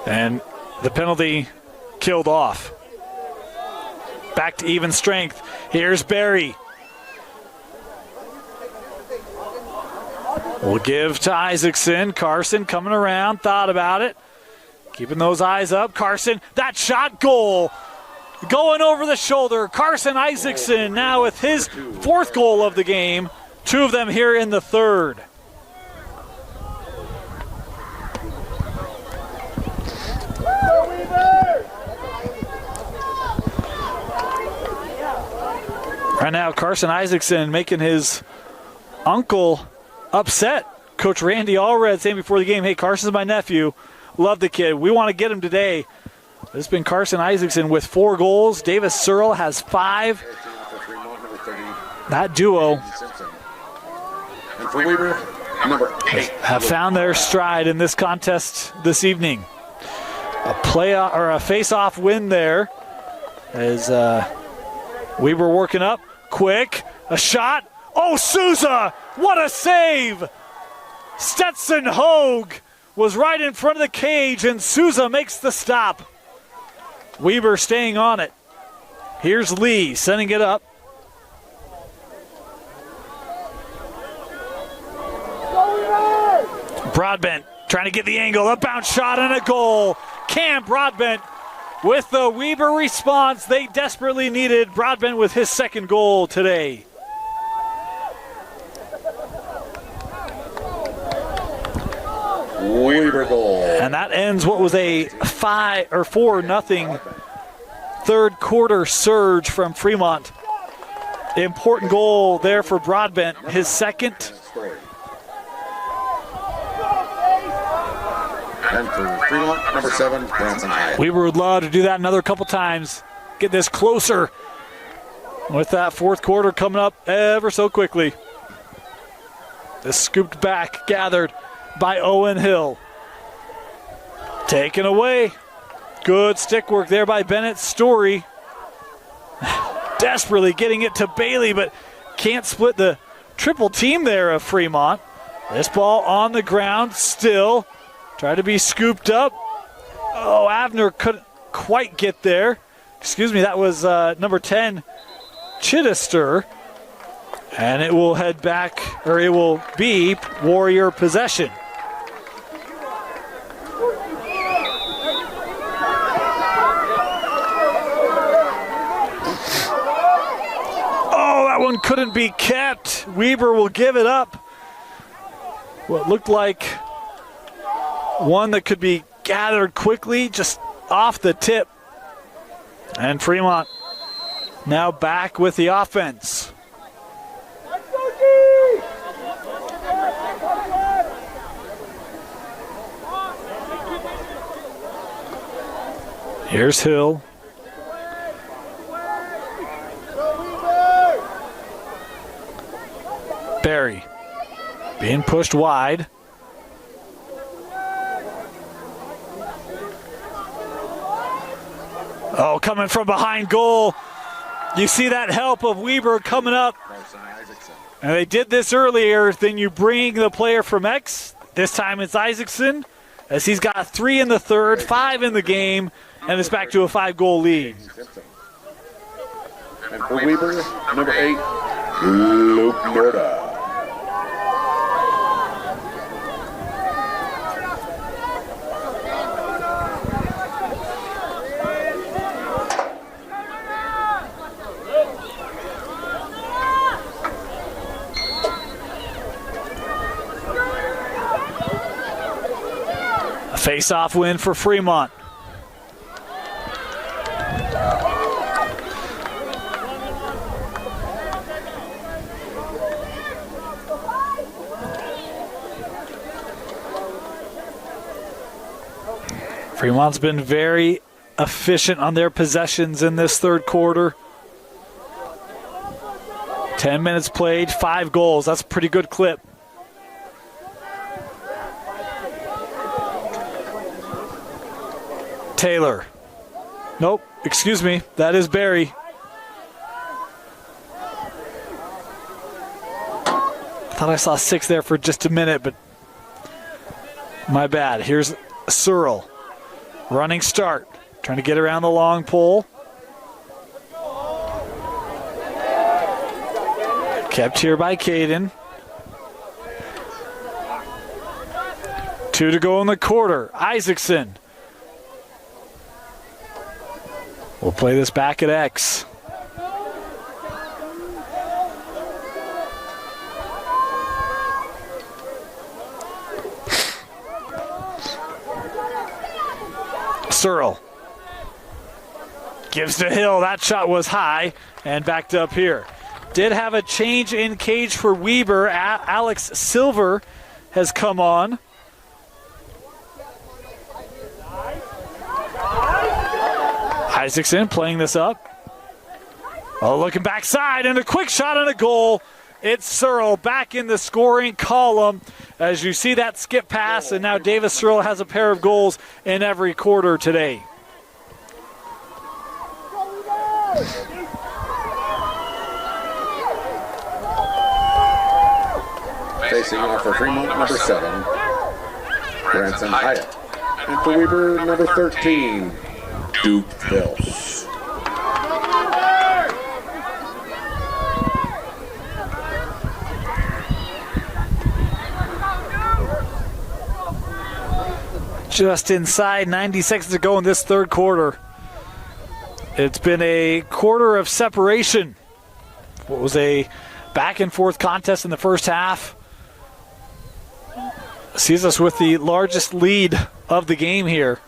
And the penalty killed off. Back to even strength. Here's Barry. We'll give to Isaacson. Carson coming around, thought about it. Keeping those eyes up. Carson, that shot, goal. Going over the shoulder. Carson Isaacson now with his fourth goal of the game. Two of them here in the third. Right now, Carson Isaacson making his uncle upset. Coach Randy Allred saying before the game, hey, Carson's my nephew. Love the kid. We want to get him today. It's been Carson Isaacson with 4 goals. Davis Searle has 5. That duo and for Weber, number 8 have found their stride in this contest this evening. A playoff or a face-off win there as Weber working up quick. A shot. Oh, Souza! What a save! Stetson Hogue was right in front of the cage, and Souza makes the stop. Weber staying on it. Here's Lee sending it up. Broadbent trying to get the angle. A bounce shot and a goal. Cam Broadbent with the Weber response they desperately needed. Broadbent with his second goal today. Weber goal. And that ends what was a 4-0 third quarter surge from Fremont. Important goal there for Broadbent, his second. And for Fremont, number 7, Branson Hyatt. Weber would love to do that another couple times. Get this closer with that fourth quarter coming up ever so quickly. This scooped back, gathered by Owen Hill. Taken away. Good stick work there by Bennett Story. Desperately getting it to Bailey, but can't split the triple team there of Fremont. This ball on the ground still. Try to be scooped up. Oh, Avner couldn't quite get there. Excuse me, that was number 10, Chittister. And it will head back, or it will be Warrior possession. Oh, that one couldn't be kept. Weber will give it up. What looked like one that could be gathered quickly, just off the tip. And Fremont now back with the offense. Here's Hill. Barry being pushed wide. Oh, coming from behind goal. You see that help of Weber coming up. And they did this earlier. Then you bring the player from X. This time it's Isaacson, as he's got 3 in the third, 5 in the game, and it's back to a 5-goal lead. And for Weber, number 8, Luke Norda. A face-off win for Fremont. Fremont's been very efficient on their possessions in this third quarter. 10 minutes played, 5 goals. That's a pretty good clip. Taylor. Nope, excuse me. That is Barry. I thought I saw 6 there for just a minute, but my bad. Here's Searle. Running start. Trying to get around the long pole. Kept here by Caden. 2 to go in the quarter. Isaacson. We'll play this back at X. Searle gives to Hill. That shot was high and backed up here. Did have a change in cage for Weber. Alex Silver has come on. Isaacson playing this up. Oh, looking backside and a quick shot and a goal. It's Searle back in the scoring column as you see that skip pass, and now Davis Searle has a pair of goals in every quarter today. Facing off for Fremont, number 7, Branson Hyatt. And for Weber, number 13, Duke Phelps. Just inside 90 seconds to go in this third quarter. It's been a quarter of separation. What was a back and forth contest in the first half sees us with the largest lead of the game here.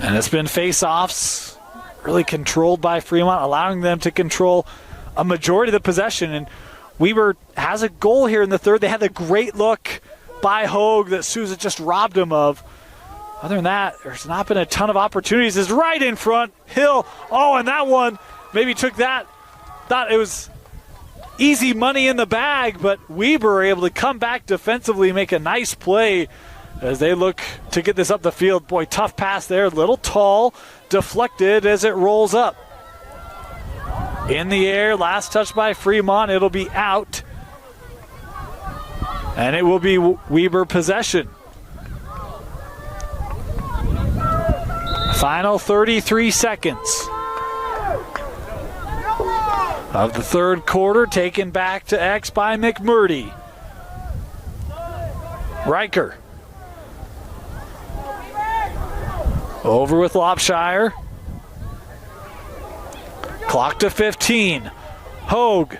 And it's been face-offs, really controlled by Fremont, allowing them to control a majority of the possession. And Weber has a goal here in the third. They had a great look by Hogue that Souza just robbed him of. Other than that, there's not been a ton of opportunities. It's right in front. Hill, oh, and that one maybe took that. Thought it was easy money in the bag, but Weber able to come back defensively, make a nice play as they look to get this up the field. Boy, tough pass there, a little tall, deflected as it rolls up. In the air, last touch by Fremont, it'll be out. And it will be Weber possession. Final 33 seconds of the third quarter, taken back to X by McMurdy. Riker. Over with Lopshire. Clock to 15. Hogue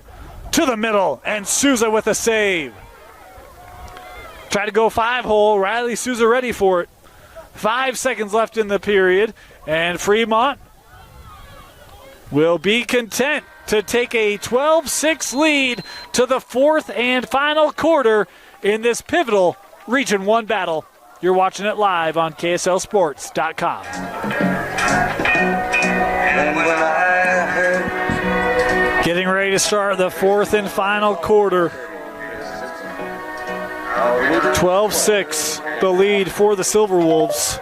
to the middle, and Souza with a save. Try to go 5-hole. Riley Souza ready for it. 5 seconds left in the period, and Fremont will be content to take a 12-6 lead to the fourth and final quarter in this pivotal Region 1 battle. You're watching it live on KSLSports.com. Getting ready to start the fourth and final quarter. 12-6, the lead for the Silverwolves.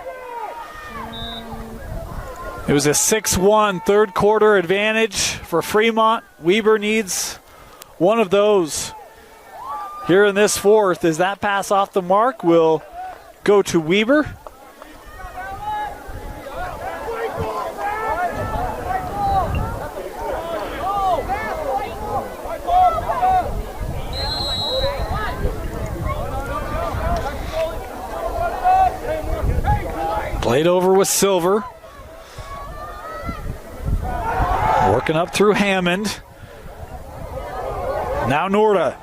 It was a 6-1 third quarter advantage for Fremont. Weber needs one of those here in this fourth. As that pass off the mark will go to Weber. Played over with Silver. Working up through Hammond. Now Norda.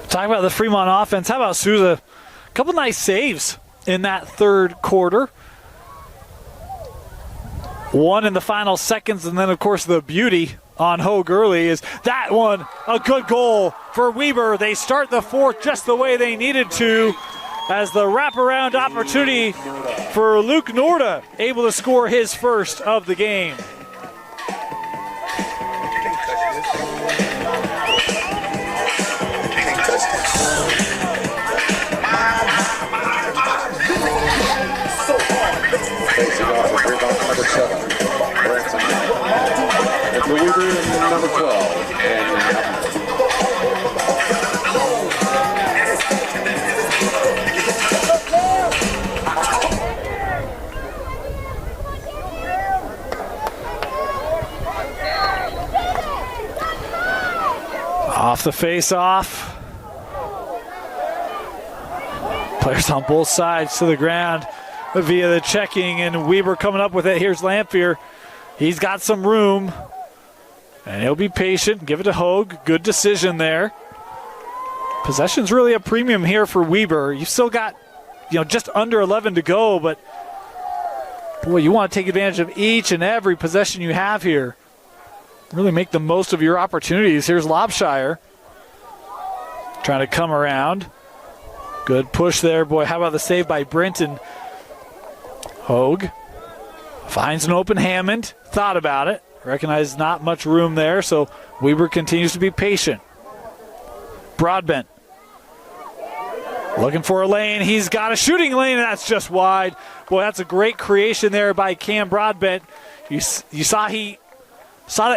Talk about the Fremont offense. How about Souza? A couple nice saves in that third quarter. One in the final seconds, and then, of course, the beauty on Hogue early is that one, a good goal for Weber. They start the fourth just the way they needed to, as the wraparound opportunity for Luke Norda, able to score his first of the game. Facing off with rebound number 7, Branson. And for Weber, number 12, Off the face-off. Players on both sides to the ground via the checking, and Weber coming up with it. Here's Lamphere. He's got some room, and he'll be patient. Give it to Hogue. Good decision there. Possession's really a premium here for Weber. You've still got, just under 11 to go, but boy, you want to take advantage of each and every possession you have here. Really make the most of your opportunities. Here's Lopshire trying to come around. Good push there. Boy, how about the save by Brenton? Hogue finds an open Hammond. Thought about it. Recognized not much room there, so Weber continues to be patient. Broadbent looking for a lane. He's got a shooting lane, and that's just wide. Boy, that's a great creation there by Cam Broadbent. You saw the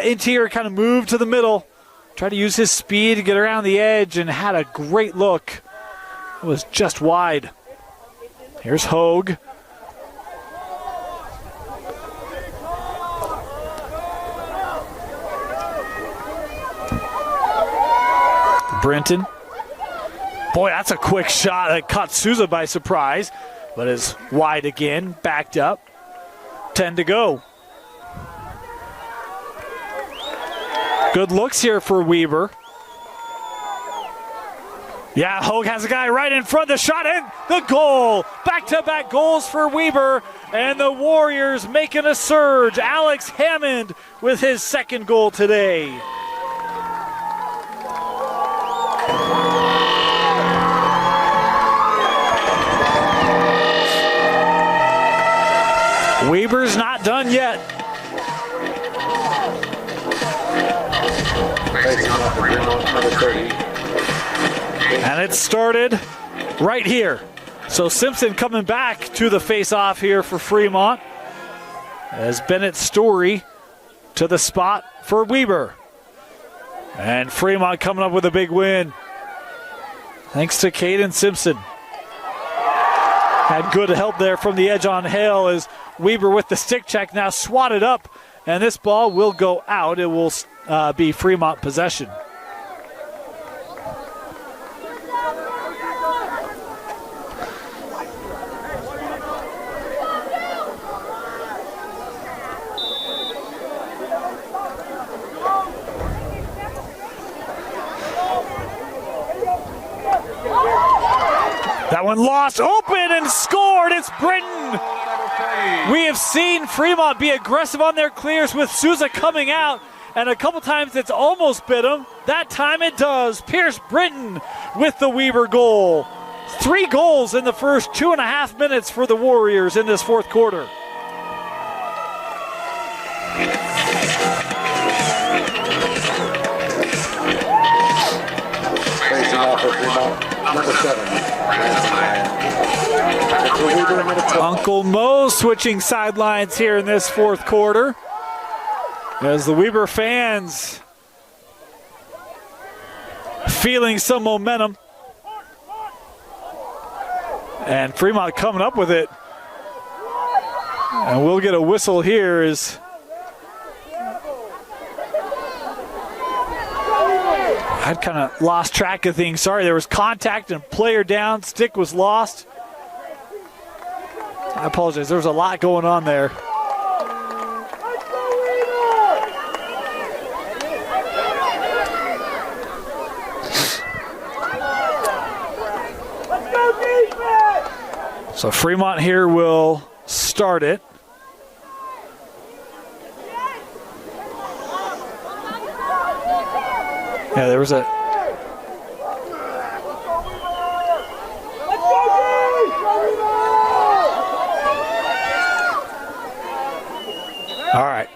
interior kind of move to the middle, tried to use his speed to get around the edge, and had a great look. It was just wide. Here's Hogue. Brenton. Boy, that's a quick shot that caught Souza by surprise, but is wide again, backed up. 10 to go. Good looks here for Weber. Yeah, Hogue has a guy right in front. The shot in, the goal. Back-to-back goals for Weber, and the Warriors making a surge. Alex Hammond with his second goal today. Weber's not done yet. And it started right here. So Simpson coming back to the face-off here for Fremont, as Bennett Story to the spot for Weber. And Fremont coming up with a big win. Thanks to Caden Simpson. Had good help there from the edge on Hale as Weber with the stick check now swatted up. And this ball will go out. It will be Fremont possession. That one lost, open and scored. It's Britton. We have seen Fremont be aggressive on their clears with Souza coming out, and a couple times it's almost bit him. That time it does. Pierce Britton with the Weber goal. 3 goals in the first 2.5 minutes for the Warriors in this fourth quarter. Facing off for Fremont, number 7. Uncle Mo switching sidelines here in this fourth quarter as the Weber fans feeling some momentum. And Fremont coming up with it. And we'll get a whistle here as I'd kind of lost track of things. Sorry, there was contact and player down. Stick was lost. I apologize. There was a lot going on there. So Fremont here will start it. Yeah, there was a... All right.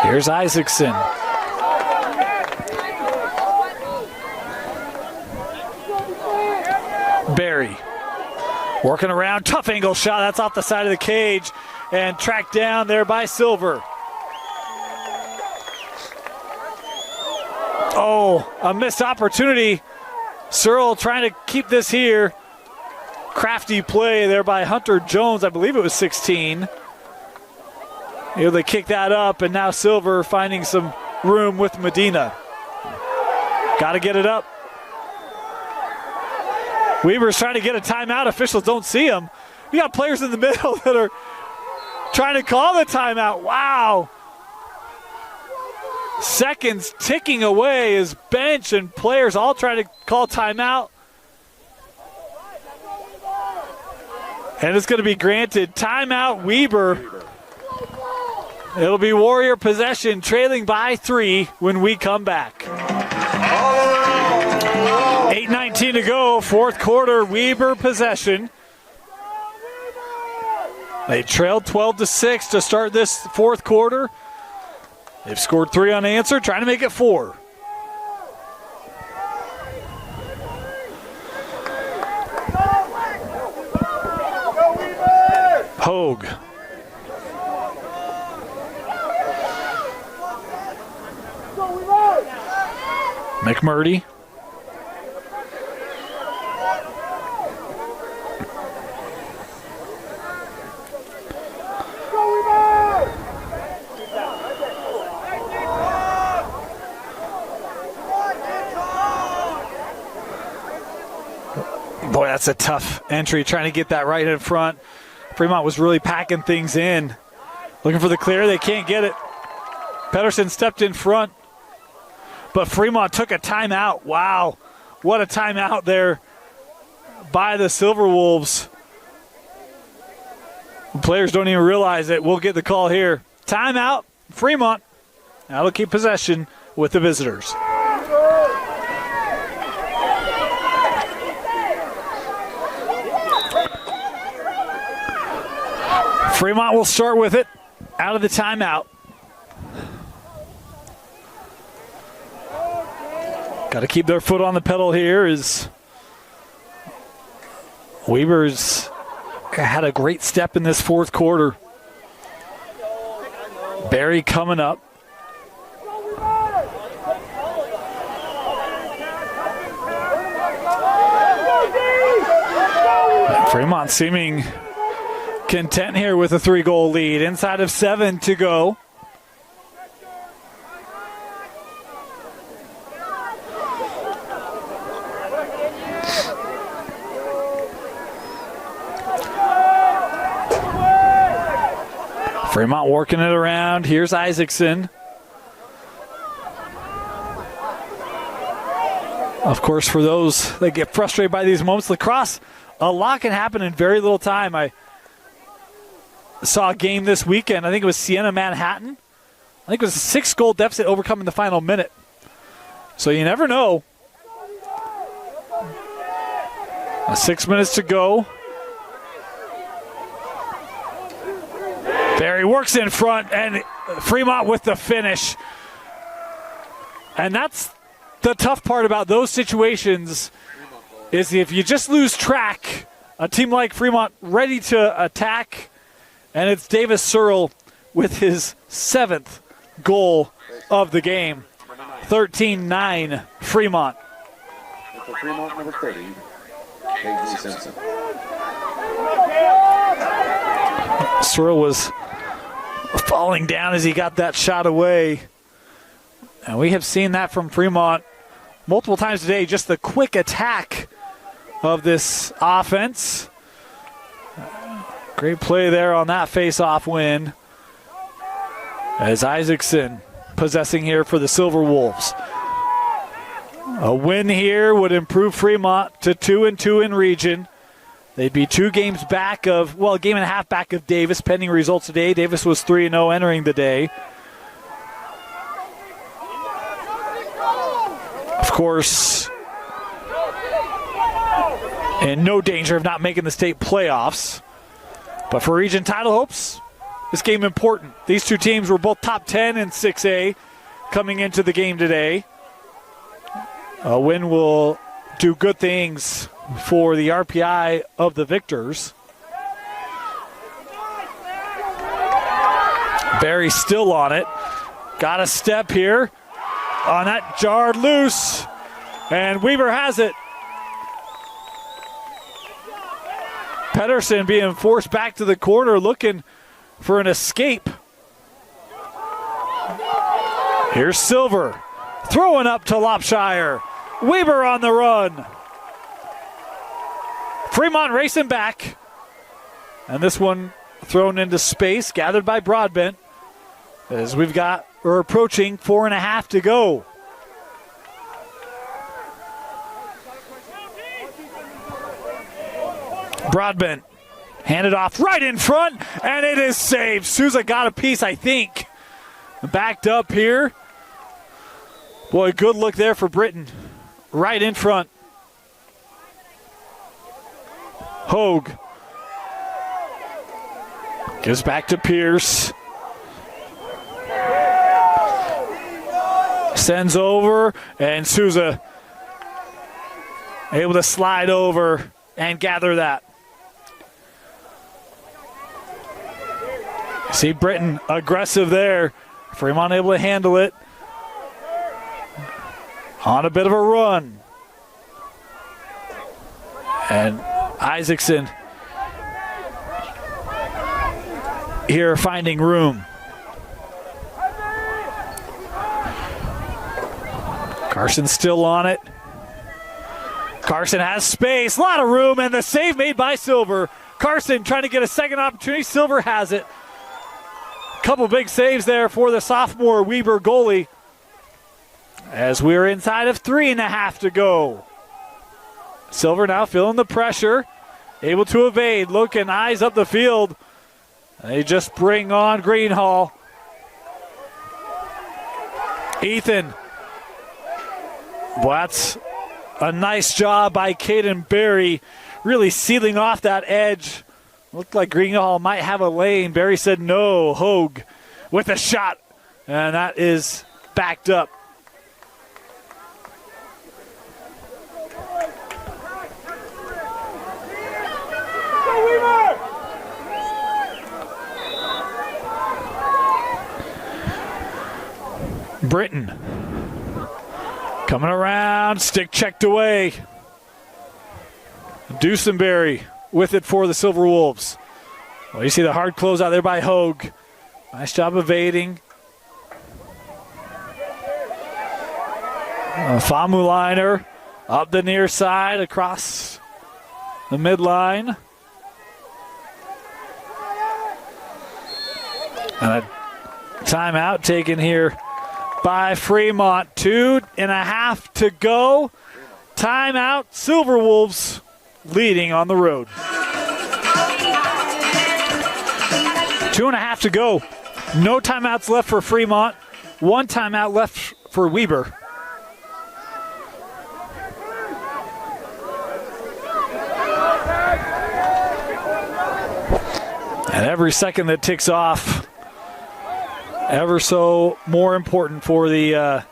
Here's Isaacson. Barry working around, tough angle shot. That's off the side of the cage and tracked down there by Silver. Oh, a missed opportunity. Searle trying to keep this here. Crafty play there by Hunter Jones. I believe it was 16. Here they kick that up, and now Silver finding some room with Medina. Got to get it up. Weaver's trying to get a timeout. Officials don't see him. You got players in the middle that are trying to call the timeout. Wow. Seconds ticking away as bench and players all trying to call timeout. And it's going to be granted. Timeout, Weber. It'll be Warrior possession, trailing by 3 when we come back. 8:19 to go, fourth quarter, Weber possession. They trailed 12-6 to start this fourth quarter. They've scored 3 unanswered, trying to make it 4. Hogue. McMurdy. Boy, that's a tough entry, trying to get that right in front. Fremont was really packing things in. Looking for the clear, they can't get it. Pedersen stepped in front, but Fremont took a timeout. Wow, what a timeout there by the Silverwolves. Players don't even realize it. We'll get the call here. Timeout, Fremont. That'll keep possession with the visitors. Fremont will start with it out of the timeout. Got to keep their foot on the pedal here as Weber's had a great step in this fourth quarter. Barry coming up. Fremont seeming content here with a 3-goal lead. Inside of 7 to go. Fremont working it around. Here's Isaacson. Of course, for those that get frustrated by these moments, Lacrosse, a lot can happen in very little time. I saw a game this weekend. I think it was Siena Manhattan. I think it was a 6-goal deficit overcome in the final minute. So you never know. 6 minutes to go. Barry works in front, and Fremont with the finish. And that's the tough part about those situations, is if you just lose track, a team like Fremont ready to attack, and it's Davis Searle with his 7th goal of the game. 13-9 Fremont. For Fremont, number 30, Casey Simpson. Searle was falling down as he got that shot away. And we have seen that from Fremont multiple times today, just the quick attack of this offense. Great play there on that face-off win. As Isaacson possessing here for the Silverwolves. A win here would improve Fremont to 2-2 in region. They'd be 2 games back of, well, a game and a half back of Davis, pending results today. Davis was 3-0 entering the day. Of course, in no danger of not making the state playoffs. But for region title hopes, this game important. These two teams were both top 10 in 6A coming into the game today. A win will do good things for the RPI of the victors. Barry still on it. Got a step here on that, jarred loose. And Weaver has it. Pedersen being forced back to the corner, looking for an escape. Here's Silver. Throwing up to Lopshire. Weaver on the run. Fremont racing back. And this one thrown into space, gathered by Broadbent. As we're approaching 4.5 to go. Broadbent handed off right in front, and it is saved. Souza got a piece, I think. Backed up here. Boy, good look there for Britton. Right in front. Hogue gives back to Pierce. Sends over, and Souza able to slide over and gather that. See Britton aggressive there. Fremont able to handle it. On a bit of a run. And Isaacson here finding room. Carson still on it. Carson has space, a lot of room, and the save made by Silver. Carson trying to get a second opportunity. Silver has it. Couple big saves there for the sophomore Weaver goalie. As we're inside of 3.5 to go. Silver now feeling the pressure. Able to evade. Looking, eyes up the field. They just bring on Greenhall. Ethan. Well, that's a nice job by Caden Barry. Really sealing off that edge. Looked like Greenhall might have a lane. Barry said no. Hogue with a shot. And that is backed up. Go Weaver! Britton coming around, stick checked away. Dusenberry with it for the Silverwolves. Well, you see the hard close out there by Hogue. Nice job evading. Famuliner up the near side across the midline. And a timeout taken here by Fremont. 2.5 to go. Timeout. Silverwolves leading on the road. 2.5 to go. No timeouts left for Fremont. 1 timeout left for Weber. And every second that ticks off, ever so more important for the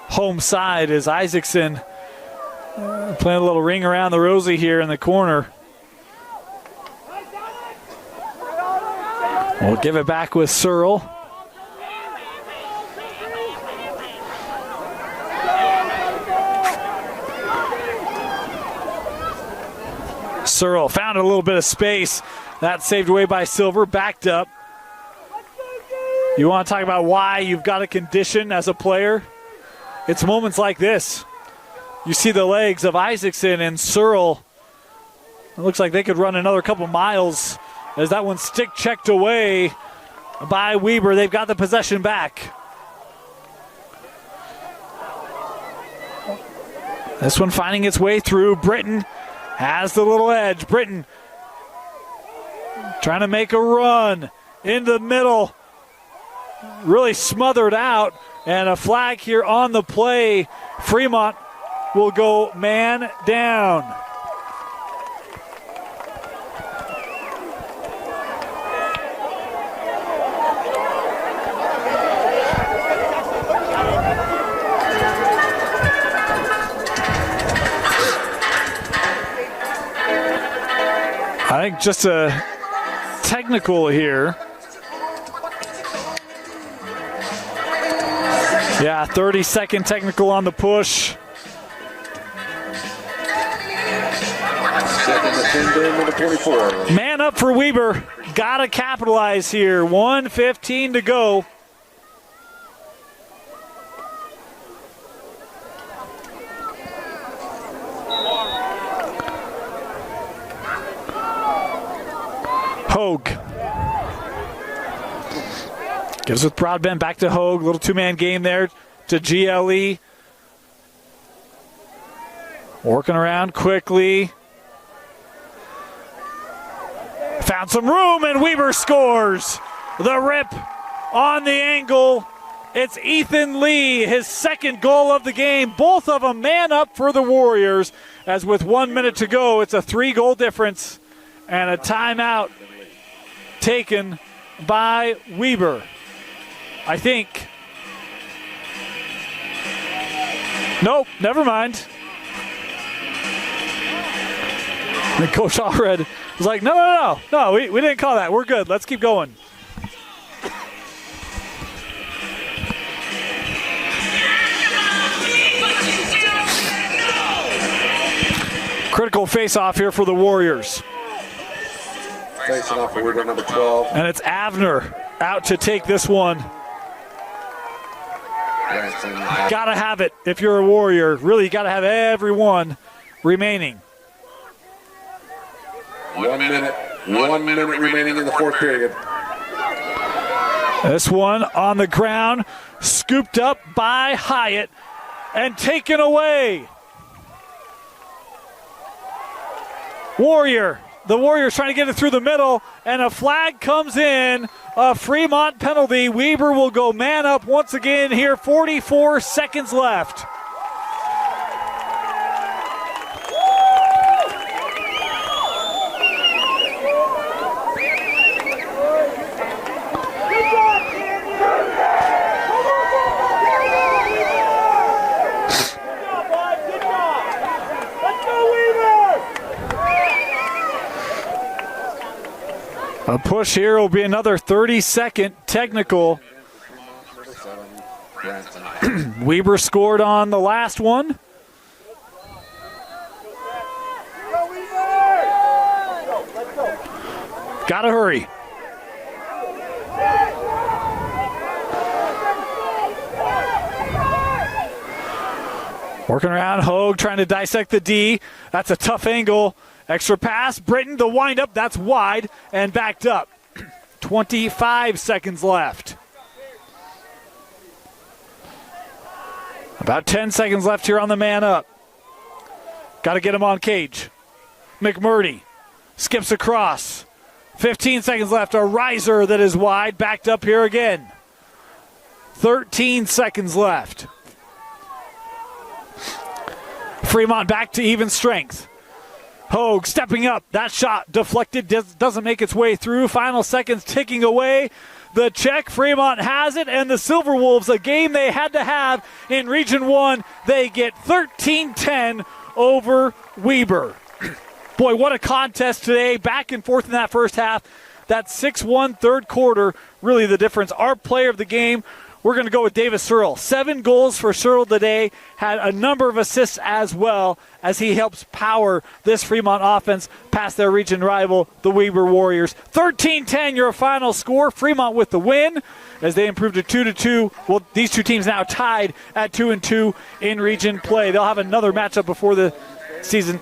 home side, as Isaacson playing a little ring around the rosy here in the corner. We'll give it back with Searle. Searle found a little bit of space. That saved away by Silver, backed up. You want to talk about why you've got a condition as a player? It's moments like this. You see the legs of Isaacson and Searle. It looks like they could run another couple miles as that one stick checked away by Weber. They've got the possession back. This one finding its way through. Britton has the little edge. Britton trying to make a run in the middle. Really smothered out. And a flag here on the play. Fremont will go man down. I think just a technical here. Yeah, 30-second technical on the push. Number 24. Man up for Weber. Gotta capitalize here. 1:15 to go. Hogue. Gives with Broadbent back to Hogue. Little two-man game there to GLE. Working around quickly. Found some room and Weber scores. The rip on the angle. It's Ethan Lee, his second goal of the game. Both of them man up for the Warriors. As with 1 minute to go, it's a 3-goal difference and a timeout taken by Weber. I think. Nope, never mind. And Coach Allred was like, no, we didn't call that. We're good. Let's keep going. Critical face-off here for the Warriors. Facing off for Weber, number 12. And it's Avner out to take this one. Gotta have it if you're a Warrior. Really, you gotta have everyone remaining. 1 minute. 1 minute remaining in the fourth period. This one on the ground, scooped up by Hyatt and taken away. The Warriors trying to get it through the middle, and a flag comes in. A Fremont penalty. Weber will go man up once again here. 44 seconds left. A push here will be another 30-second technical. grand tonight. Weber scored on the last one. Go, Weaver! Let's go. Gotta hurry. Working around, Hogue trying to dissect the D. That's a tough angle. Extra pass, Britton, the windup, that's wide and backed up. 25 seconds left. About 10 seconds left here on the man up. Got to get him on cage. McMurdy skips across. 15 seconds left. A riser that is wide, backed up here again. 13 seconds left. Fremont back to even strength. Hogue stepping up. That shot deflected, doesn't make its way through. Final seconds ticking away. The check, Fremont has it, and the Silverwolves, a game they had to have in Region 1, they get 13-10 over Weber. Boy, what a contest today. Back and forth in that first half. That 6-1 third quarter, really the difference. Our player of the game, we're going to go with Davis Searle. 7 goals for Searle today. Had a number of assists as well as he helps power this Fremont offense past their region rival, the Weber Warriors. 13-10, your final score. Fremont with the win as they improve to 2-2. Well, these two teams now tied at 2-2 in region play. They'll have another matchup before the season.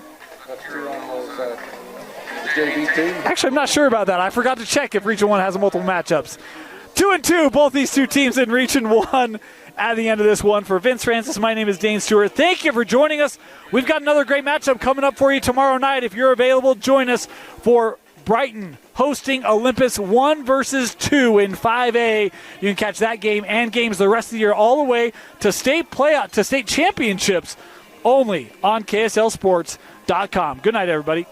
Actually, I'm not sure about that. I forgot to check if Region 1 has multiple matchups. 2-2, both these two teams in Region 1 at the end of this one. For Vince Francis, my name is Dane Stewart. Thank you for joining us. We've got another great matchup coming up for you tomorrow night. If you're available, join us for Brighton hosting Olympus 1 versus 2 in 5A. You can catch that game and games the rest of the year all the way to state championships only on KSLSports.com. Good night, everybody.